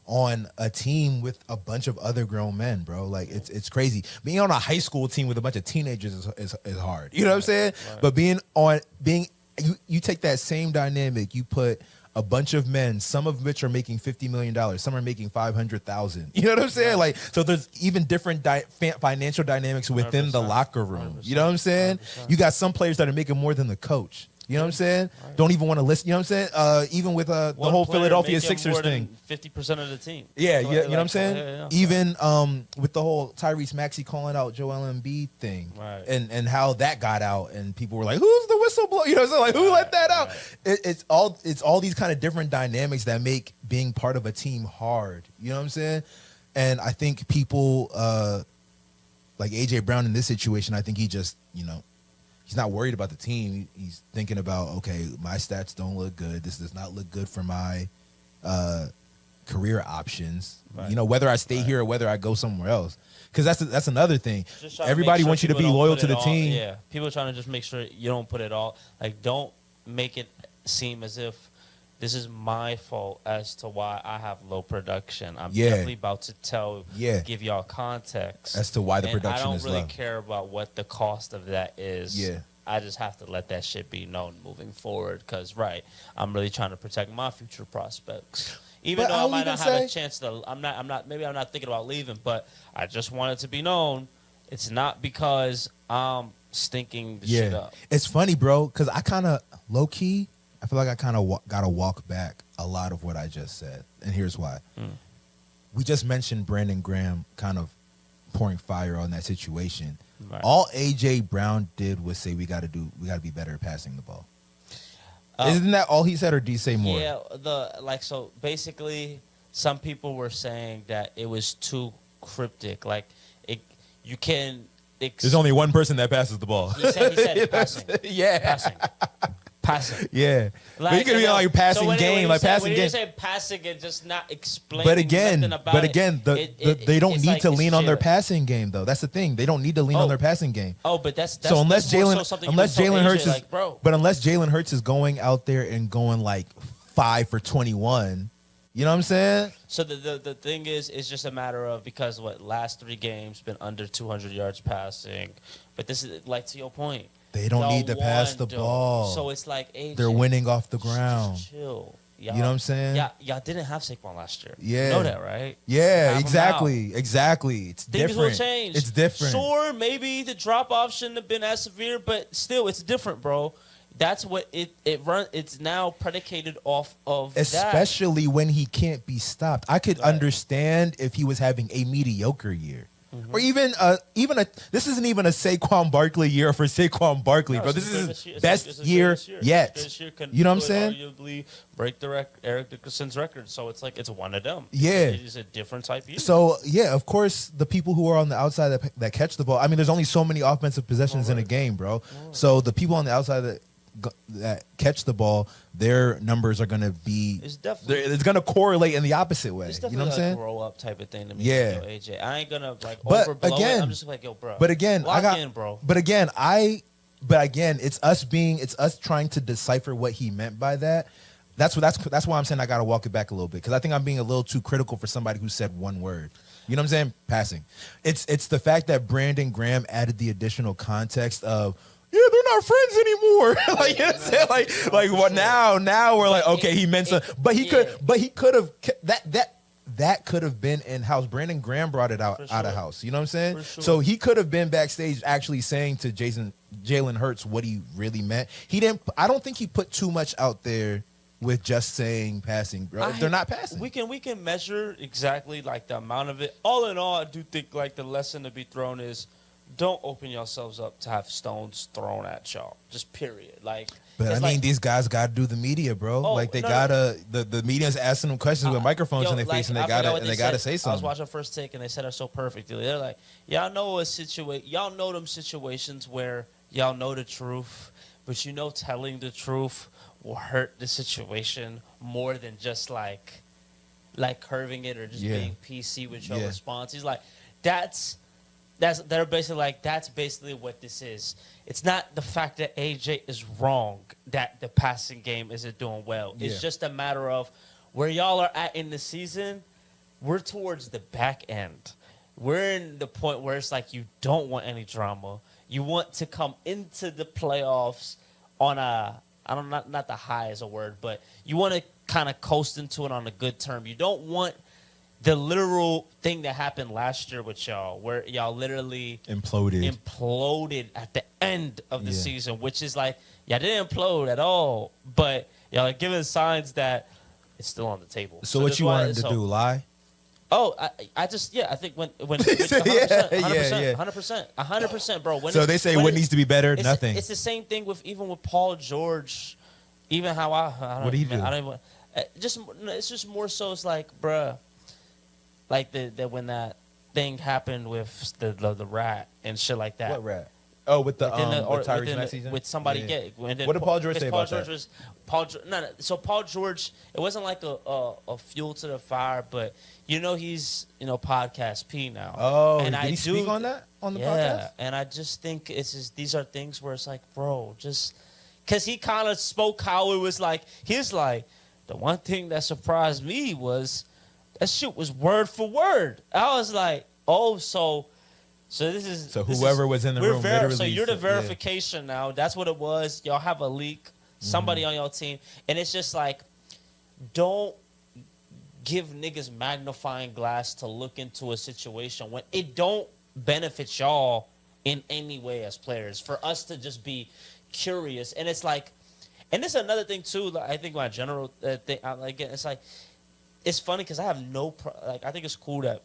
on a team with a bunch of other grown men, bro. Like it's crazy. Being on a high school team with a bunch of teenagers is hard. You know what I'm saying? Right. But you take that same dynamic, you put a bunch of men, some of which are making $50 million, some are making $500,000. You know what I'm saying? Right. Like, so there's even different financial dynamics within the locker room. You know what I'm saying? 100%. You got some players that are making more than the coach. You know what I'm saying? Right. Don't even want to listen. You know what I'm saying? Even with the whole Philadelphia Sixers thing. 50% of the team. Yeah, you know what I'm saying? Yeah. Even with the whole Tyrese Maxey calling out Joel Embiid thing, right, and how that got out, and people were like, "Who's the whistleblower?" You know what I'm saying? Like, who let that out? It's all these kind of different dynamics that make being part of a team hard. You know what I'm saying? And I think people like AJ Brown in this situation, I think he just, he's not worried about the team. He's thinking about, okay, my stats don't look good. This does not look good for my career options. Right. Whether I stay here or whether I go somewhere else. Because that's another thing. Everybody sure wants you to be loyal to the team. Yeah, people are trying to just make sure you don't put it all. Like, don't make it seem as if this is my fault as to why I have low production. I'm definitely about to give y'all context as to why the production is low. I don't really care about what the cost of that is. Yeah. I just have to let that shit be known moving forward because, I'm really trying to protect my future prospects. Even though I might not have a chance to, maybe I'm not thinking about leaving, but I just want it to be known it's not because I'm stinking the shit up. It's funny, bro, because I kind of, low-key, I feel like I kind of got to walk back a lot of what I just said. And here's why. We just mentioned Brandon Graham kind of pouring fire on that situation. Right. All AJ Brown did was say we got to be better at passing the ball. Isn't that all he said, or did he say more? Yeah, so basically, some people were saying that it was too cryptic. Like, you can. There's only one person that passes the ball. He said passing. Yeah, passing. Yeah, but you could be like passing game, like passing game. When you say passing and just not explaining nothing about they don't need to lean on their passing game, though. That's the thing. They don't need to lean on their passing game. Oh, but that's so unless Jalen Hurts is, bro. But unless Jalen Hurts is going out there and going like 5 for 21, you know what I'm saying? So the thing is, it's just a matter of because last 3 games been under 200 yards passing, but this is like to your point. They don't need to pass the ball. So it's like AJ, they're winning off the ground. Chill. You know what I'm saying? Yeah, y'all didn't have Saquon last year. Yeah. You know that, right? Yeah, exactly. It's Things different. will change. It's different. Sure, maybe the drop off shouldn't have been as severe, but still, it's different, bro. That's what it runs. It's now predicated off of especially when he can't be stopped. I could understand if he was having a mediocre year. Mm-hmm. Or even this isn't even a Saquon Barkley year for Saquon Barkley, bro. This is his best year yet. You know what I'm saying? Arguably break the Eric Dickerson's record, so it's like it's one of them. Yeah, it's a different type of year. So yeah, of course, the people who are on the outside that catch the ball. I mean, there's only so many offensive possessions in a game, bro. So the people on the outside that catch the ball, their numbers are going to be. It's going to correlate in the opposite way. It's you know what I'm saying? Grow up type of thing to me. Yeah, yo, AJ. I ain't gonna overblow it. I'm just like, yo, bro. But again, bro. But again, it's us trying to decipher what he meant by that. That's why I'm saying I got to walk it back a little bit because I think I'm being a little too critical for somebody who said one word. You know what I'm saying? Passing. It's the fact that Brandon Graham added the additional context of. Yeah, they're not friends anymore. Like you know what I'm saying? Like what now we're like, okay, he meant something. But he could have that could have been in house. Brandon Graham brought it out of house. You know what I'm saying? Sure. So he could have been backstage actually saying to Jalen Hurts what he really meant. He didn't. I don't think he put too much out there with just saying passing, bro. They're not passing. We can measure exactly like the amount of it. All in all, I do think like the lesson to be thrown is. Don't open yourselves up to have stones thrown at y'all. Just period. Like, but I mean, these guys got to do the media, bro. The media's asking them questions with microphones in their face, and they gotta say something. I was watching First Take, and they said it so perfectly. They're like, y'all know y'all know them situations where y'all know the truth, but you know telling the truth will hurt the situation more than just like curving it or just being PC with your response. He's like, they're basically like, that's basically what this is. It's not the fact that AJ is wrong that the passing game isn't doing well. It's just a matter of where y'all are at in the season. We're towards the back end. We're in the point where it's like you don't want any drama. You want to come into the playoffs on not the high is a word, but you want to kind of coast into it on a good term. You don't want the literal thing that happened last year with y'all, where y'all literally imploded at the end of the season, which is like, y'all didn't implode at all, but y'all are giving signs that it's still on the table. So what you wanted to do, lie? Oh, I think when 100%, bro. So they say what needs to be better, nothing. It's the same thing with Paul George, even how what do you do? I don't even, it's just more so. It's like, bruh. Like when that thing happened with the rat and shit like that. What rat? Oh, with the with Tyrese Maxey, with somebody yeah. get. What did Paul George say about that? No. So Paul George, it wasn't like a fuel to the fire, but he's podcast P now. Oh, and did he speak on that on the podcast? Yeah, and I just think these are things where it's like, bro, just because he kind of spoke how it was like. He's like, the one thing that surprised me was that shit was word for word. I was like, oh, so whoever was in the room literally. So you're the verification now. That's what it was. Y'all have a leak. Somebody on your team, and it's just like, don't give niggas magnifying glass to look into a situation when it don't benefit y'all in any way as players. For us to just be curious, and it's like, and this is another thing too. I think my general thing, I like it. It's like, it's funny because I have I think it's cool that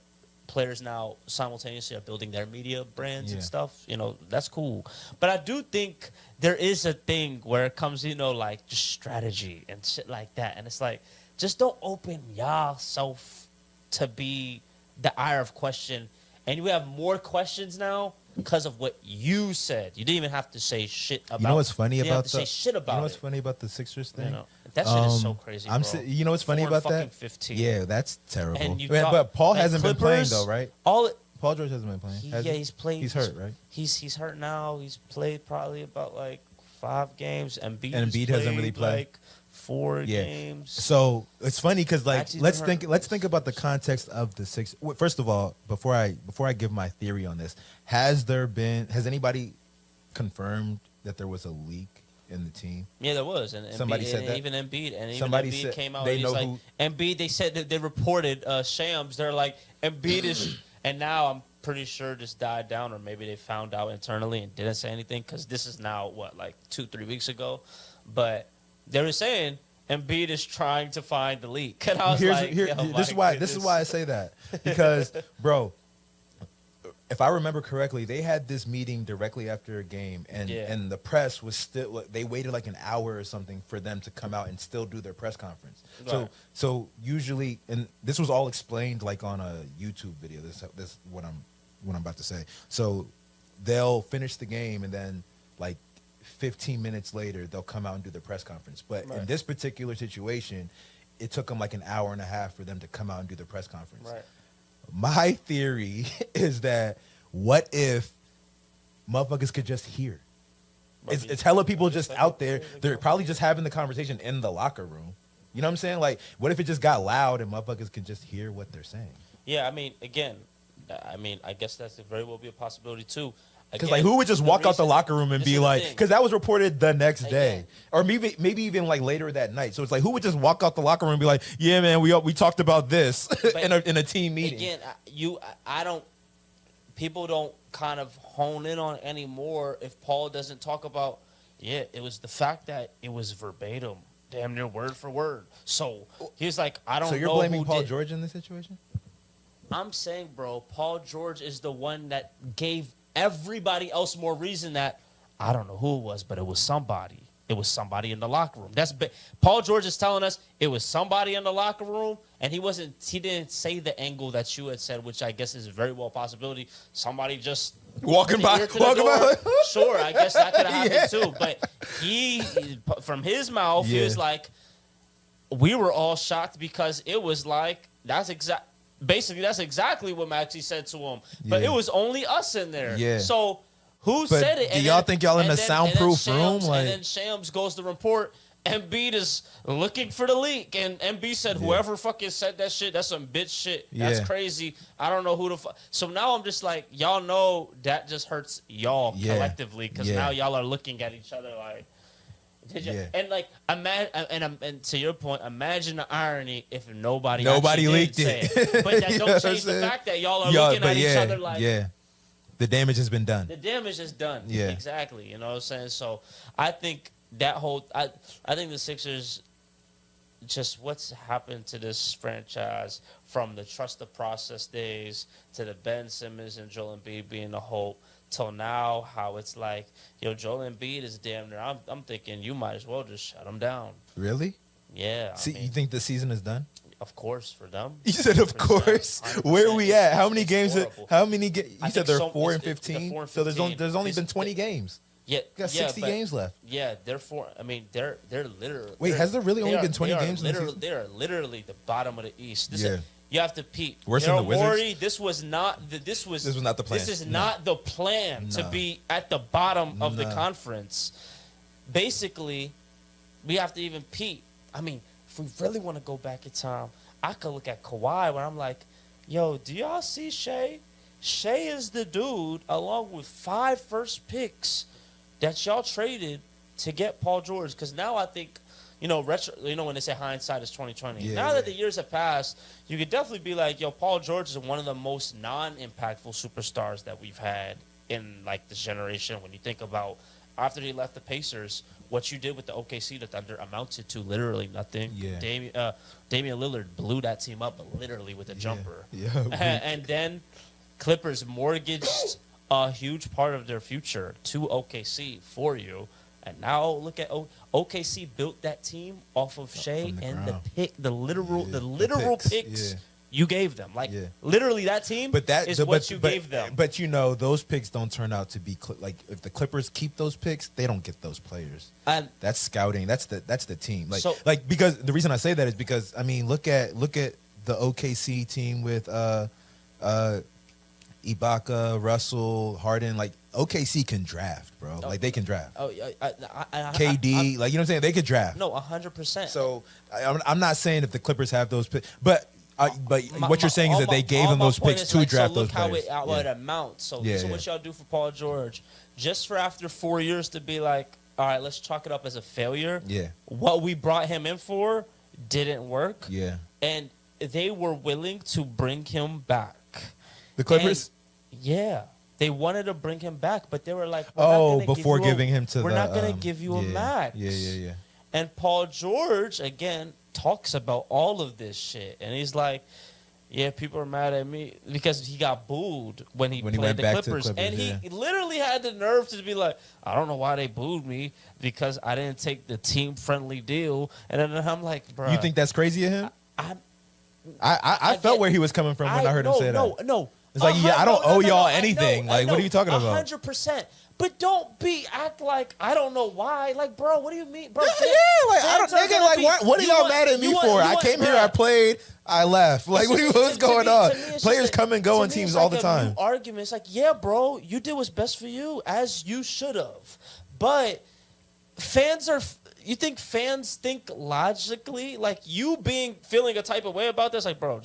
players now simultaneously are building their media brands and stuff. That's cool. But I do think there is a thing where it comes, like just strategy and shit like that. And it's like, just don't open y'all self to be the ire of question. And you have more questions now because of what you said. You didn't even have to say shit about it. You know what's funny about say shit about it. You know what's funny about the Sixers thing? That shit is so crazy, bro. You know what's funny about that? 15. Yeah, that's terrible. And but Paul hasn't Clippers, been playing though, right? Paul George hasn't been playing. He's played. He's hurt, right? He's hurt now. He's played probably about like 5 games. Embiid hasn't really played like 4 games. So it's funny because like let's think about the context of the Sixers. First of all, before I give my theory on this, has anybody confirmed that there was a leak in the team? Yeah, there was, and somebody said that. Even Embiid, and somebody even Embiid said, came out. They and know he's like, Embiid. They said that they reported Shams. They're like, Embiid is, and now I'm pretty sure just died down, or maybe they found out internally and didn't say anything because this is now like 2-3 weeks ago, but they were saying Embiid is trying to find the leak, and I was this is why I say that, because bro, if I remember correctly, they had this meeting directly after a game, and the press was still. They waited like an hour or something for them to come out and still do their press conference. Right. So usually, and this was all explained like on a YouTube video. This is what I'm about to say. So they'll finish the game, and then like 15 minutes later, they'll come out and do their press conference. But in this particular situation, it took them like an hour and a half for them to come out and do their press conference. Right. My theory is that what if motherfuckers could just hear? It's hella people just out there. They're probably just having the conversation in the locker room. You know what I'm saying? Like, what if it just got loud and motherfuckers can just hear what they're saying? Yeah, I guess that's very well be a possibility too. Because like, who would just walk out the locker room and be like, because that was reported the next day, or maybe even like later that night. So it's like, who would just walk out the locker room and be like, yeah, man, we talked about this in a team meeting. Again, people don't kind of hone in on anymore if Paul doesn't talk about, it was the fact that it was verbatim, damn near word for word. So he's like, I don't know. So you're blaming Paul George in this situation? I'm saying, bro, Paul George is the one that gave everybody else more reason that I don't know who it was, but it was somebody. It was somebody in the locker room. Paul George is telling us it was somebody in the locker room, and he didn't say the angle that you had said, which I guess is very well a possibility. Somebody just walking by. Sure, I guess that could have happened too. But from his mouth, he was like, we were all shocked because it was like, that's exactly what Maxey said to him. But it was only us in there. Yeah. So who said it? Do y'all think y'all in a soundproof room? And then Shams goes to report, Embiid is looking for the leak. And Embiid said, whoever fucking said that shit, that's some bitch shit. That's crazy. I don't know who the fuck. So now I'm just like, y'all know that just hurts y'all collectively. Because now y'all are looking at each other like, did you? And like, and to your point, imagine the irony if nobody leaked it. But that don't change the fact that y'all are looking at each other like, the damage has been done. The damage is done. Yeah, exactly. You know what I'm saying? So I think I think the Sixers, just what's happened to this franchise from the trust the process days to the Ben Simmons and Joel Embiid being the hope, till now, how it's like, Joel Embiid is damn near. I'm thinking you might as well just shut him down. Really? Yeah. You think the season is done? Of course, for them. You said, of 100%, course. 100%. Where are we at? How many It's games? horrible. You said they're 4 and 15. They're 4 and So 15. there's only been 20 games. Yeah, You got 60 games left. Yeah, they're four. I mean, they're literally. Wait, has there really only been 20 games in the season? They are literally the bottom of the East. Yeah. You have to peep. Worse than the Wizards? Morey, this was not the plan. This is not the plan to be at the bottom of the conference. Basically, we have to even peep. I mean, if we really want to go back in time, I could look at Kawhi where I'm like, yo, do y'all see Shea? Shea is the dude, along with 5 first picks that y'all traded to get Paul George. Because now I think, when they say hindsight is 2020. Yeah, now that the years have passed, you could definitely be like, yo, Paul George is one of the most non-impactful superstars that we've had in like this generation. When you think about after he left the Pacers, what you did with the OKC to Thunder amounted to literally nothing. Yeah. Damian Lillard blew that team up literally with a jumper. Yeah. And then Clippers mortgaged a huge part of their future to OKC for you. And now look at OKC built that team off of Shea and the literal picks you gave them. Like literally that team is what you gave them. But those picks don't turn out to be like if the Clippers keep those picks, they don't get those players. And that's scouting. That's the team. Because the reason I say that is because I mean look at the OKC team with Ibaka, Russell, Harden. Like OKC can draft, bro. Like they can draft. KD, like you know what I'm saying? They could draft. No, 100%. So I'm not saying if the Clippers have those picks, but what you're saying is that they gave them those picks to draft those players. Look how it amounts. So what y'all do for Paul George, just for after 4 years to be like, all right, let's chalk it up as a failure. Yeah. What we brought him in for didn't work. Yeah. And they were willing to bring him back. The Clippers? Yeah. They wanted to bring him back, but they were like, before giving him to we're not going to give you a max. Yeah. And Paul George, again, talks about all of this shit. And he's like, yeah, people are mad at me because he got booed when he played the Clippers. And he literally had the nerve to be like, I don't know why they booed me because I didn't take the team-friendly deal. And then I'm like, bro. You think that's crazy of him? I felt where he was coming from when I heard him say that. No. It's like, I don't owe y'all anything. Like, what are you talking about? 100%. But don't act like I don't know why. Like, bro, what do you mean, bro? What are y'all mad at me for? I came here, I played, I left. Like, what's going on? Players come and go on teams all the time. Arguments like, yeah, bro, you did what's best for you, as you should have. But you think fans think logically? Like you feeling a type of way about this? Like, bro,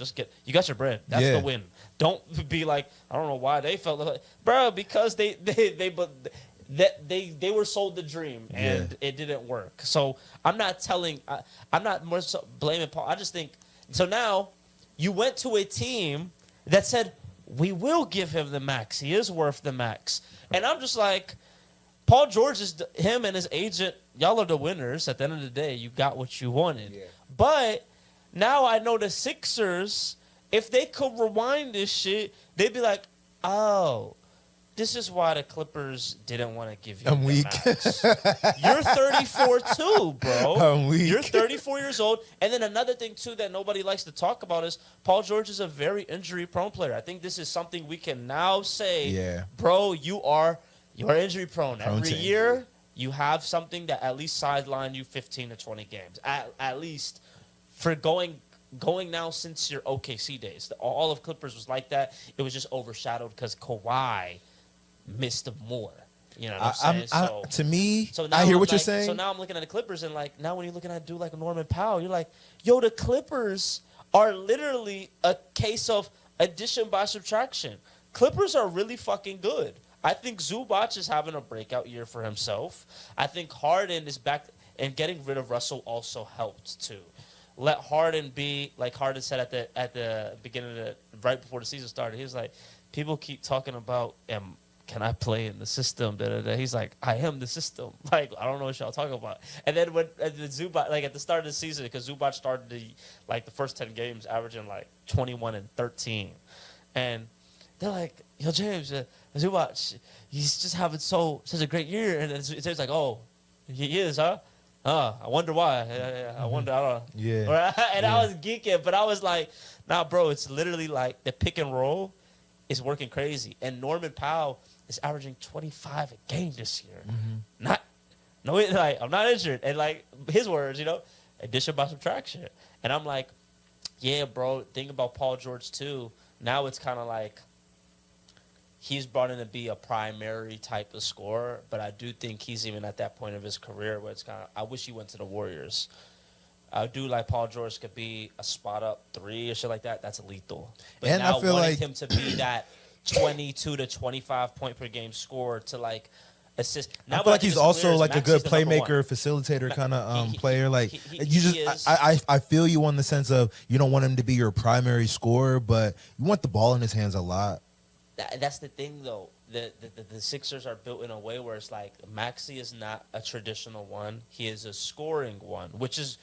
you got your bread. That's the win. Don't be like, I don't know why they felt like, bro, because they were sold the dream and it didn't work. So I'm not more so blaming Paul. I just think so. Now you went to a team that said we will give him the max. He is worth the max, and I'm just like, Paul George him and his agent. Y'all are the winners. At the end of the day, you got what you wanted. Yeah. But now I know the Sixers, if they could rewind this shit, they'd be like, oh, this is why the Clippers didn't want to give you the max. You're 34 too, bro. I'm weak. You're 34 years old. And then another thing, too, that nobody likes to talk about is Paul George is a very injury-prone player. I think this is something we can now say, bro, you are injury-prone. Every year, you have something that at least sideline you 15 to 20 games. At least for going now since your OKC days. All of Clippers was like that. It was just overshadowed because Kawhi missed more. You know what I'm saying? To me, I hear what you're saying. So now I'm looking at the Clippers and like now when you're looking at a dude like Norman Powell, you're like, yo, the Clippers are literally a case of addition by subtraction. Clippers are really fucking good. I think Zubac is having a breakout year for himself. I think Harden is back, and getting rid of Russell also helped too. Let Harden be, like Harden said at the beginning right before the season started. He was like, people keep talking about, can I play in the system? He's like, I am the system. Like, I don't know what y'all talking about. And then when Zubac, like at the start of the season, because Zubac started the first 10 games averaging like 21 and 13, and they're like, yo, James, Zubac, he's just having such a great year. And then it's like, oh, he is, huh? I wonder why. I wonder. I don't know. Yeah. And I was geeking, but I was like, nah, bro, it's literally like the pick and roll is working crazy. And Norman Powell is averaging 25 a game this year. I'm not injured. And like his words, addition by subtraction. And I'm like, yeah, bro, think about Paul George too. Now it's kind of like he's brought in to be a primary type of scorer, but I do think he's even at that point of his career where it's kind of, I wish he went to the Warriors. I do like Paul George could be a spot up 3 or shit like that. That's lethal. But and now I feel like him to be that 22 to 25 point per game scorer to like assist. Now I feel like he's also like a good playmaker, facilitator kind of player. Like I feel you on the sense of you don't want him to be your primary scorer, but you want the ball in his hands a lot. That's the thing, though. The Sixers are built in a way where it's like Maxey is not a traditional one. He is a scoring one, which is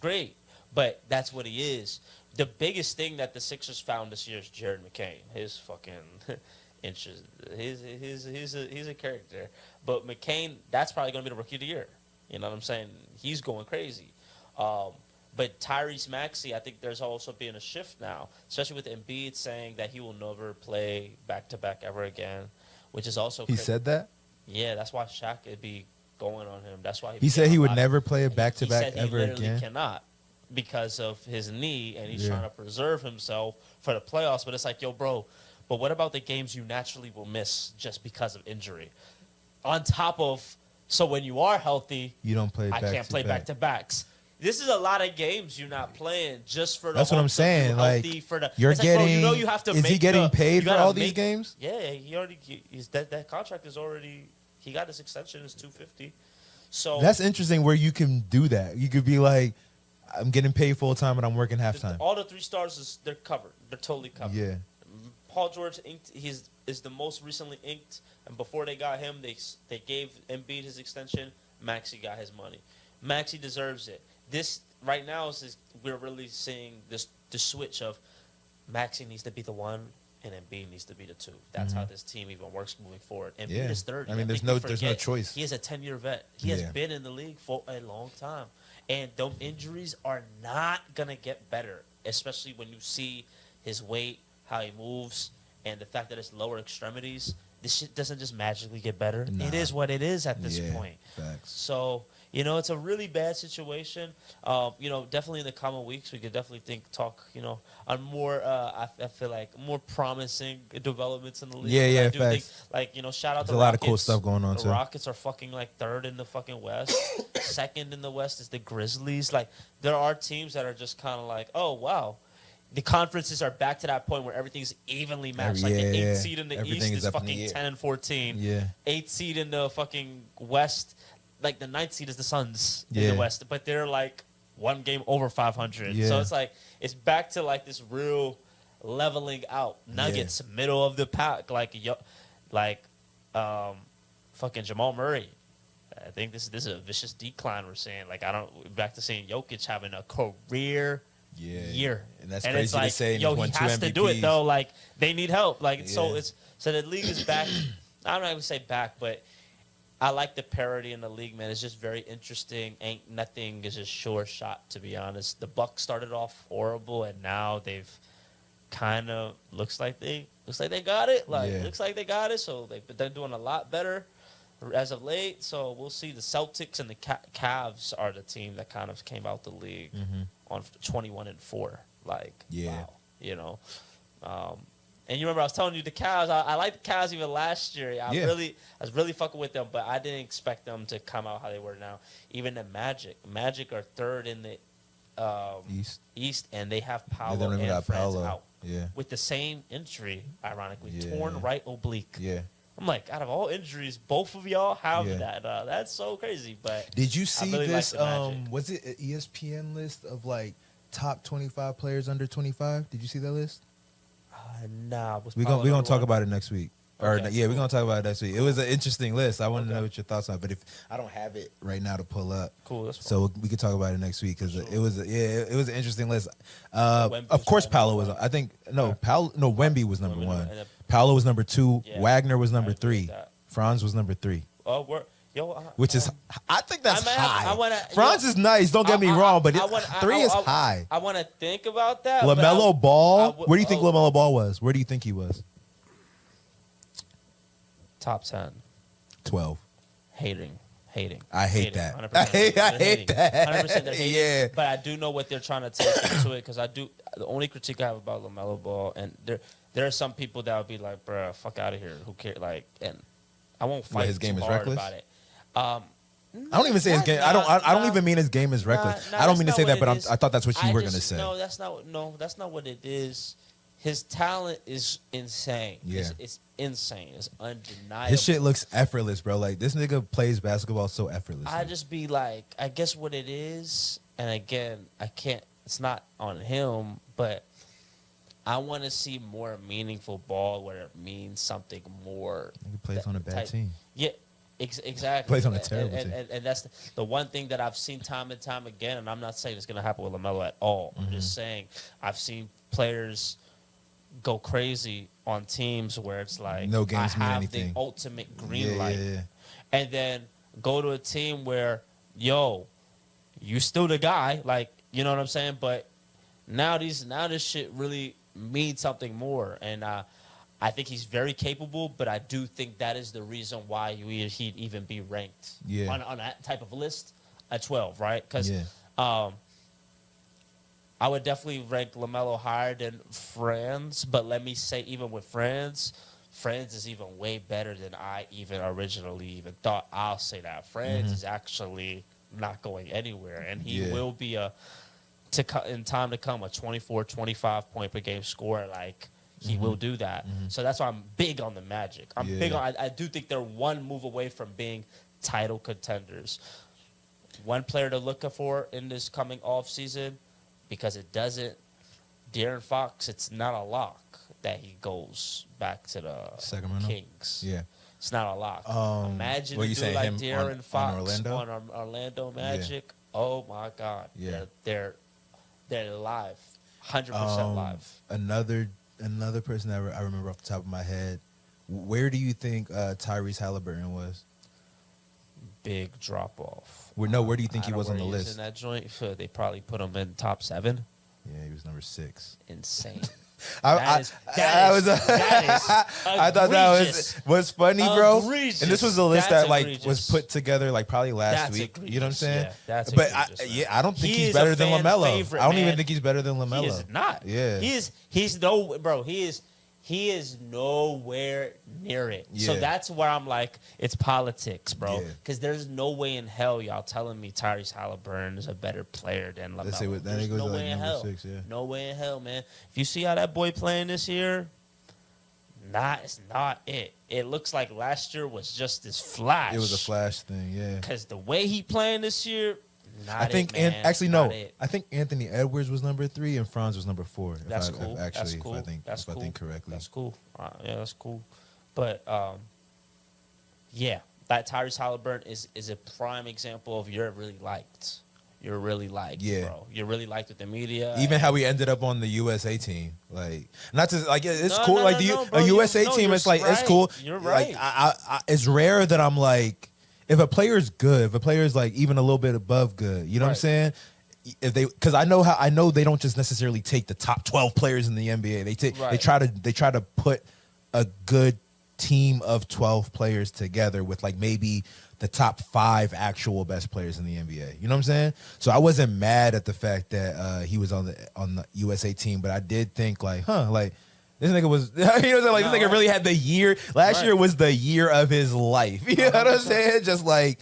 great. But that's what he is. The biggest thing that the Sixers found this year is Jared McCain. His fucking inches. He's a character. But McCain, that's probably going to be the rookie of the year. You know what I'm saying? He's going crazy. But Tyrese Maxey, I think there's also been a shift now, especially with Embiid saying that he will never play back-to-back ever again, which is also He said that? Yeah, that's why Shaq would be going on him. That's why he said he would never play a back-to-back ever again. He literally cannot because of his knee, and he's trying to preserve himself for the playoffs. But it's like, yo, bro, but what about the games you naturally will miss just because of injury? On top of, so when you are healthy, you don't play. I can't play back-to-backs. This is a lot of games you're not playing just for the. That's what I'm saying. Like you're getting. Bro, you have to. Is he getting paid for all these games? Yeah, he already. That contract is already. He got his extension. It's $250. So that's interesting. Where you can do that. You could be like, I'm getting paid full time, and I'm working halftime. All the 3 stars they're covered. They're totally covered. Yeah. Paul George inked. Is the most recently inked, and before they got him, they gave Embiid his extension. Maxey got his money. Maxey deserves it. This right now is we're really seeing the switch of Maxey needs to be the 1 and Embiid needs to be the 2. That's how this team even works moving forward. Embiid is 30. I mean, there's no choice. He is a 10-year vet. He has been in the league for a long time, and those injuries are not gonna get better, especially when you see his weight, how he moves, and the fact that it's lower extremities. This shit doesn't just magically get better. Nah. It is what it is at this point. Facts. So. It's a really bad situation. Definitely in the coming weeks, we could definitely talk, on more, I feel like, more promising developments in the league. Yeah, facts. Shout out to the Rockets. There's a lot of cool stuff going on, too. The Rockets are fucking, 3rd in the fucking West. 2nd in the West is the Grizzlies. There are teams that are just kind of like, oh, wow. The conferences are back to that point where everything's evenly matched. The 8th seed in the East is fucking 10 and 14. Yeah. 8th seed in the fucking West. The 9th seed is the Suns in the West, but they're 1 game over 500. Yeah. So it's it's back to this real leveling out. Nuggets, middle of the pack, fucking Jamal Murray. I think this is a vicious decline we're seeing. Back to seeing Jokic having a career year. And that's crazy to say. Yo, he has to do it though. They need help. So the league is back. I'm not gonna say back, but I like the parity in the league, man. It's just very interesting. Ain't nothing is just sure shot, to be honest. The Bucks started off horrible, and now they've kind of looks like they got it. Looks like they got it. So they're doing a lot better as of late. So we'll see. The Celtics and the Cavs are the team that kind of came out the league on 21-4. Wow, and you remember I was telling you the Cavs. I liked the Cavs even last year. I was really fucking with them, but I didn't expect them to come out how they were now. Even the Magic are 3rd in the East, and they have Paolo and Franz out with the same injury. Ironically, torn right oblique. Yeah, I'm like, out of all injuries, both of y'all have that. That's so crazy. But did you see this? Was it an ESPN list of top 25 players under 25? Did you see that list? Nah, we're gonna talk about it next week. We're gonna talk about it next week. It was an interesting list. I want to know what your thoughts are, but if I don't have it right now to pull up, cool. That's so we can talk about it next week because it was an interesting list. Of course, Paolo was. I think Wemby was number 1. Paolo was number 2. Yeah. Wagner was number 3. Franz was number 3. Oh, which is I think that's high. Franz yo, is nice. Don't get me wrong, but 3 is high. I want to think about that. LaMelo Ball. Where do you think LaMelo Ball was? Where do you think he was? Top 10. 12. Hating. I hate that. 100%. I hate that. 100% they're hating. Yeah. But I do know what they're trying to take into it because the only critique I have about LaMelo Ball, and there are some people that would be like, bruh, fuck out of here. Who cares? Like, and I won't fight his game too is hard reckless? about it. I don't even say his game. I don't even mean his game is reckless. I don't mean to say that, but I thought that's what you were gonna say. No, that's not what it is. His talent is insane. Yeah. It's insane. It's undeniable. His shit looks effortless, bro. Like, this nigga plays basketball so effortlessly. I just be like, I guess what it is, and again, I can't, it's not on him, but I want to see more meaningful ball where it means something more. He plays on a bad team. Yeah, exactly. Plays on a terrible team. And that's the one thing that I've seen time and time again, and I'm not saying it's going to happen with LaMelo at all. I'm just saying I've seen players go crazy on teams where it's like, no games I mean have anything. the ultimate green light. Yeah. And then go to a team where, yo, you still the guy, like, you know what I'm saying? But now this shit really means something more. And I think he's very capable, but I do think that is the reason why he'd even be ranked on that type of list at 12, right? Because I would definitely rank LaMelo higher than Franz, but let me say, even with Franz is even way better than I even originally even thought. I'll say that. Franz is actually not going anywhere, and he will be in time to come, a 24, 25 point per game scorer. Like, he will do that. So that's why I'm big on the Magic. I'm big on. I do think they're one move away from being title contenders. One player to look for in this coming off season, because it doesn't. De'Aaron Fox, it's not a lock that he goes back to the Sacramento Kings. Yeah, it's not a lock. Imagine what a you dude saying, like him De'Aaron Fox on Orlando Magic. Oh my God. Yeah, they're live, 100% live. Another person that I remember off the top of my head. Where do you think Tyrese Halliburton was? Big drop off. Where do you think he was on the list? In that joint, they probably put him in top 7. Yeah, he was number 6. Insane. I thought that was funny, bro. Egregious. And this was a list that egregious. Was put together probably last week. Egregious. You know what I'm saying? Yeah, that's but I don't think he's better than LaMelo. Favorite, I don't even think he's better than LaMelo. He is not. Yeah. He is nowhere near it. Yeah. So that's where I'm like, it's politics, bro. Yeah. Because there's no way in hell y'all telling me Tyrese Halliburton is a better player than LaMelo. There's no way in hell. 6, yeah. No way in hell, man. If you see how that boy playing this year, it's not it. It looks like last year was just this flash. It was a flash thing, yeah. Because the way he playing this year, I think, man. I think Anthony Edwards was number 3 and Franz was number 4. That's cool. If I think correctly. That's cool. Yeah, that's cool. But that Tyrese Halliburton is a prime example of you're really liked. You're really liked, bro. You're really liked with the media. Even how we ended up on the USA team, like not to like it's cool. Like a USA team, it's like it's cool. You're right. Like I it's rare that I'm like, if a player is good, if a player is like even a little bit above good, you know what I'm saying? If because I know they don't just necessarily take the top 12 players in the NBA. They try to put a good team of 12 players together with like maybe the top 5 actual best players in the NBA. You know what I'm saying? So I wasn't mad at the fact that he was on the USA team, but I did think like, this nigga was, you know what I'm saying? Like, this nigga really had the year. Last year was the year of his life. You know what I'm saying? Just like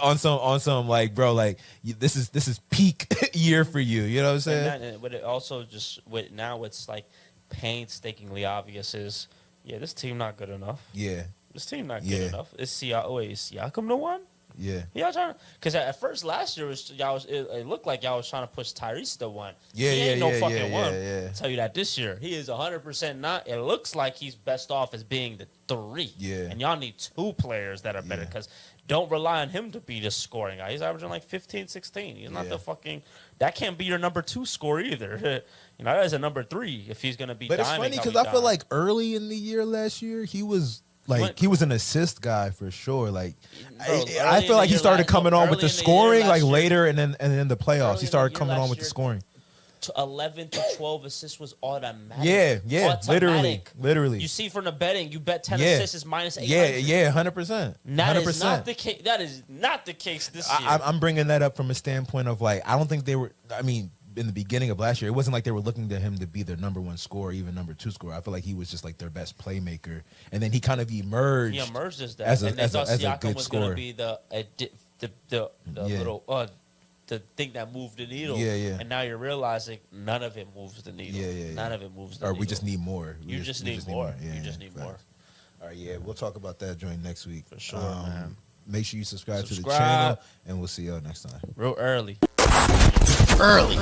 on some like, bro, like this is peak year for you. You know what I'm saying? But it also just now it's like painstakingly obvious is this team not good enough. Yeah. This team not good enough. Is Siakam the one? Yeah. Y'all trying because at first last year it looked like y'all was trying to push Tyrese the one. Yeah, he ain't no fucking one. Yeah. I'll tell you that this year he is 100% not. It looks like he's best off as being the 3. Yeah. And y'all need 2 players that are better because don't rely on him to be the scoring guy. He's averaging like 15, 16. He's not the fucking. That can't be your number 2 scorer either. That is a number 3 if he's gonna be. But it's funny because I feel like early in the year last year he was like he was an assist guy for sure. Like Bro, I feel like he started coming on with the scoring like year, later, and then in the playoffs he started coming on with the scoring. 11 to 12 assists was automatic. Yeah, literally. You see from the betting, you bet 10 assists is minus 800. Yeah, 100%. That is not the case. That is not the case this year. I'm bringing that up from a standpoint of like I don't think they were. I mean, in the beginning of last year, it wasn't like they were looking to him to be their number one scorer, even number two scorer. I feel like he was just like their best playmaker, and then he kind of emerged. He emerged as that, as and they thought Siakam was going to scorer. be the little the thing that moved the needle. Yeah. And now you're realizing none of it moves the needle. None of it moves the needle. Or we just need more. You just need more. You just need more. All right, yeah, we'll talk about that joint next week. For sure, man. Make sure you subscribe to the channel, and we'll see y'all next time. Real early. Early.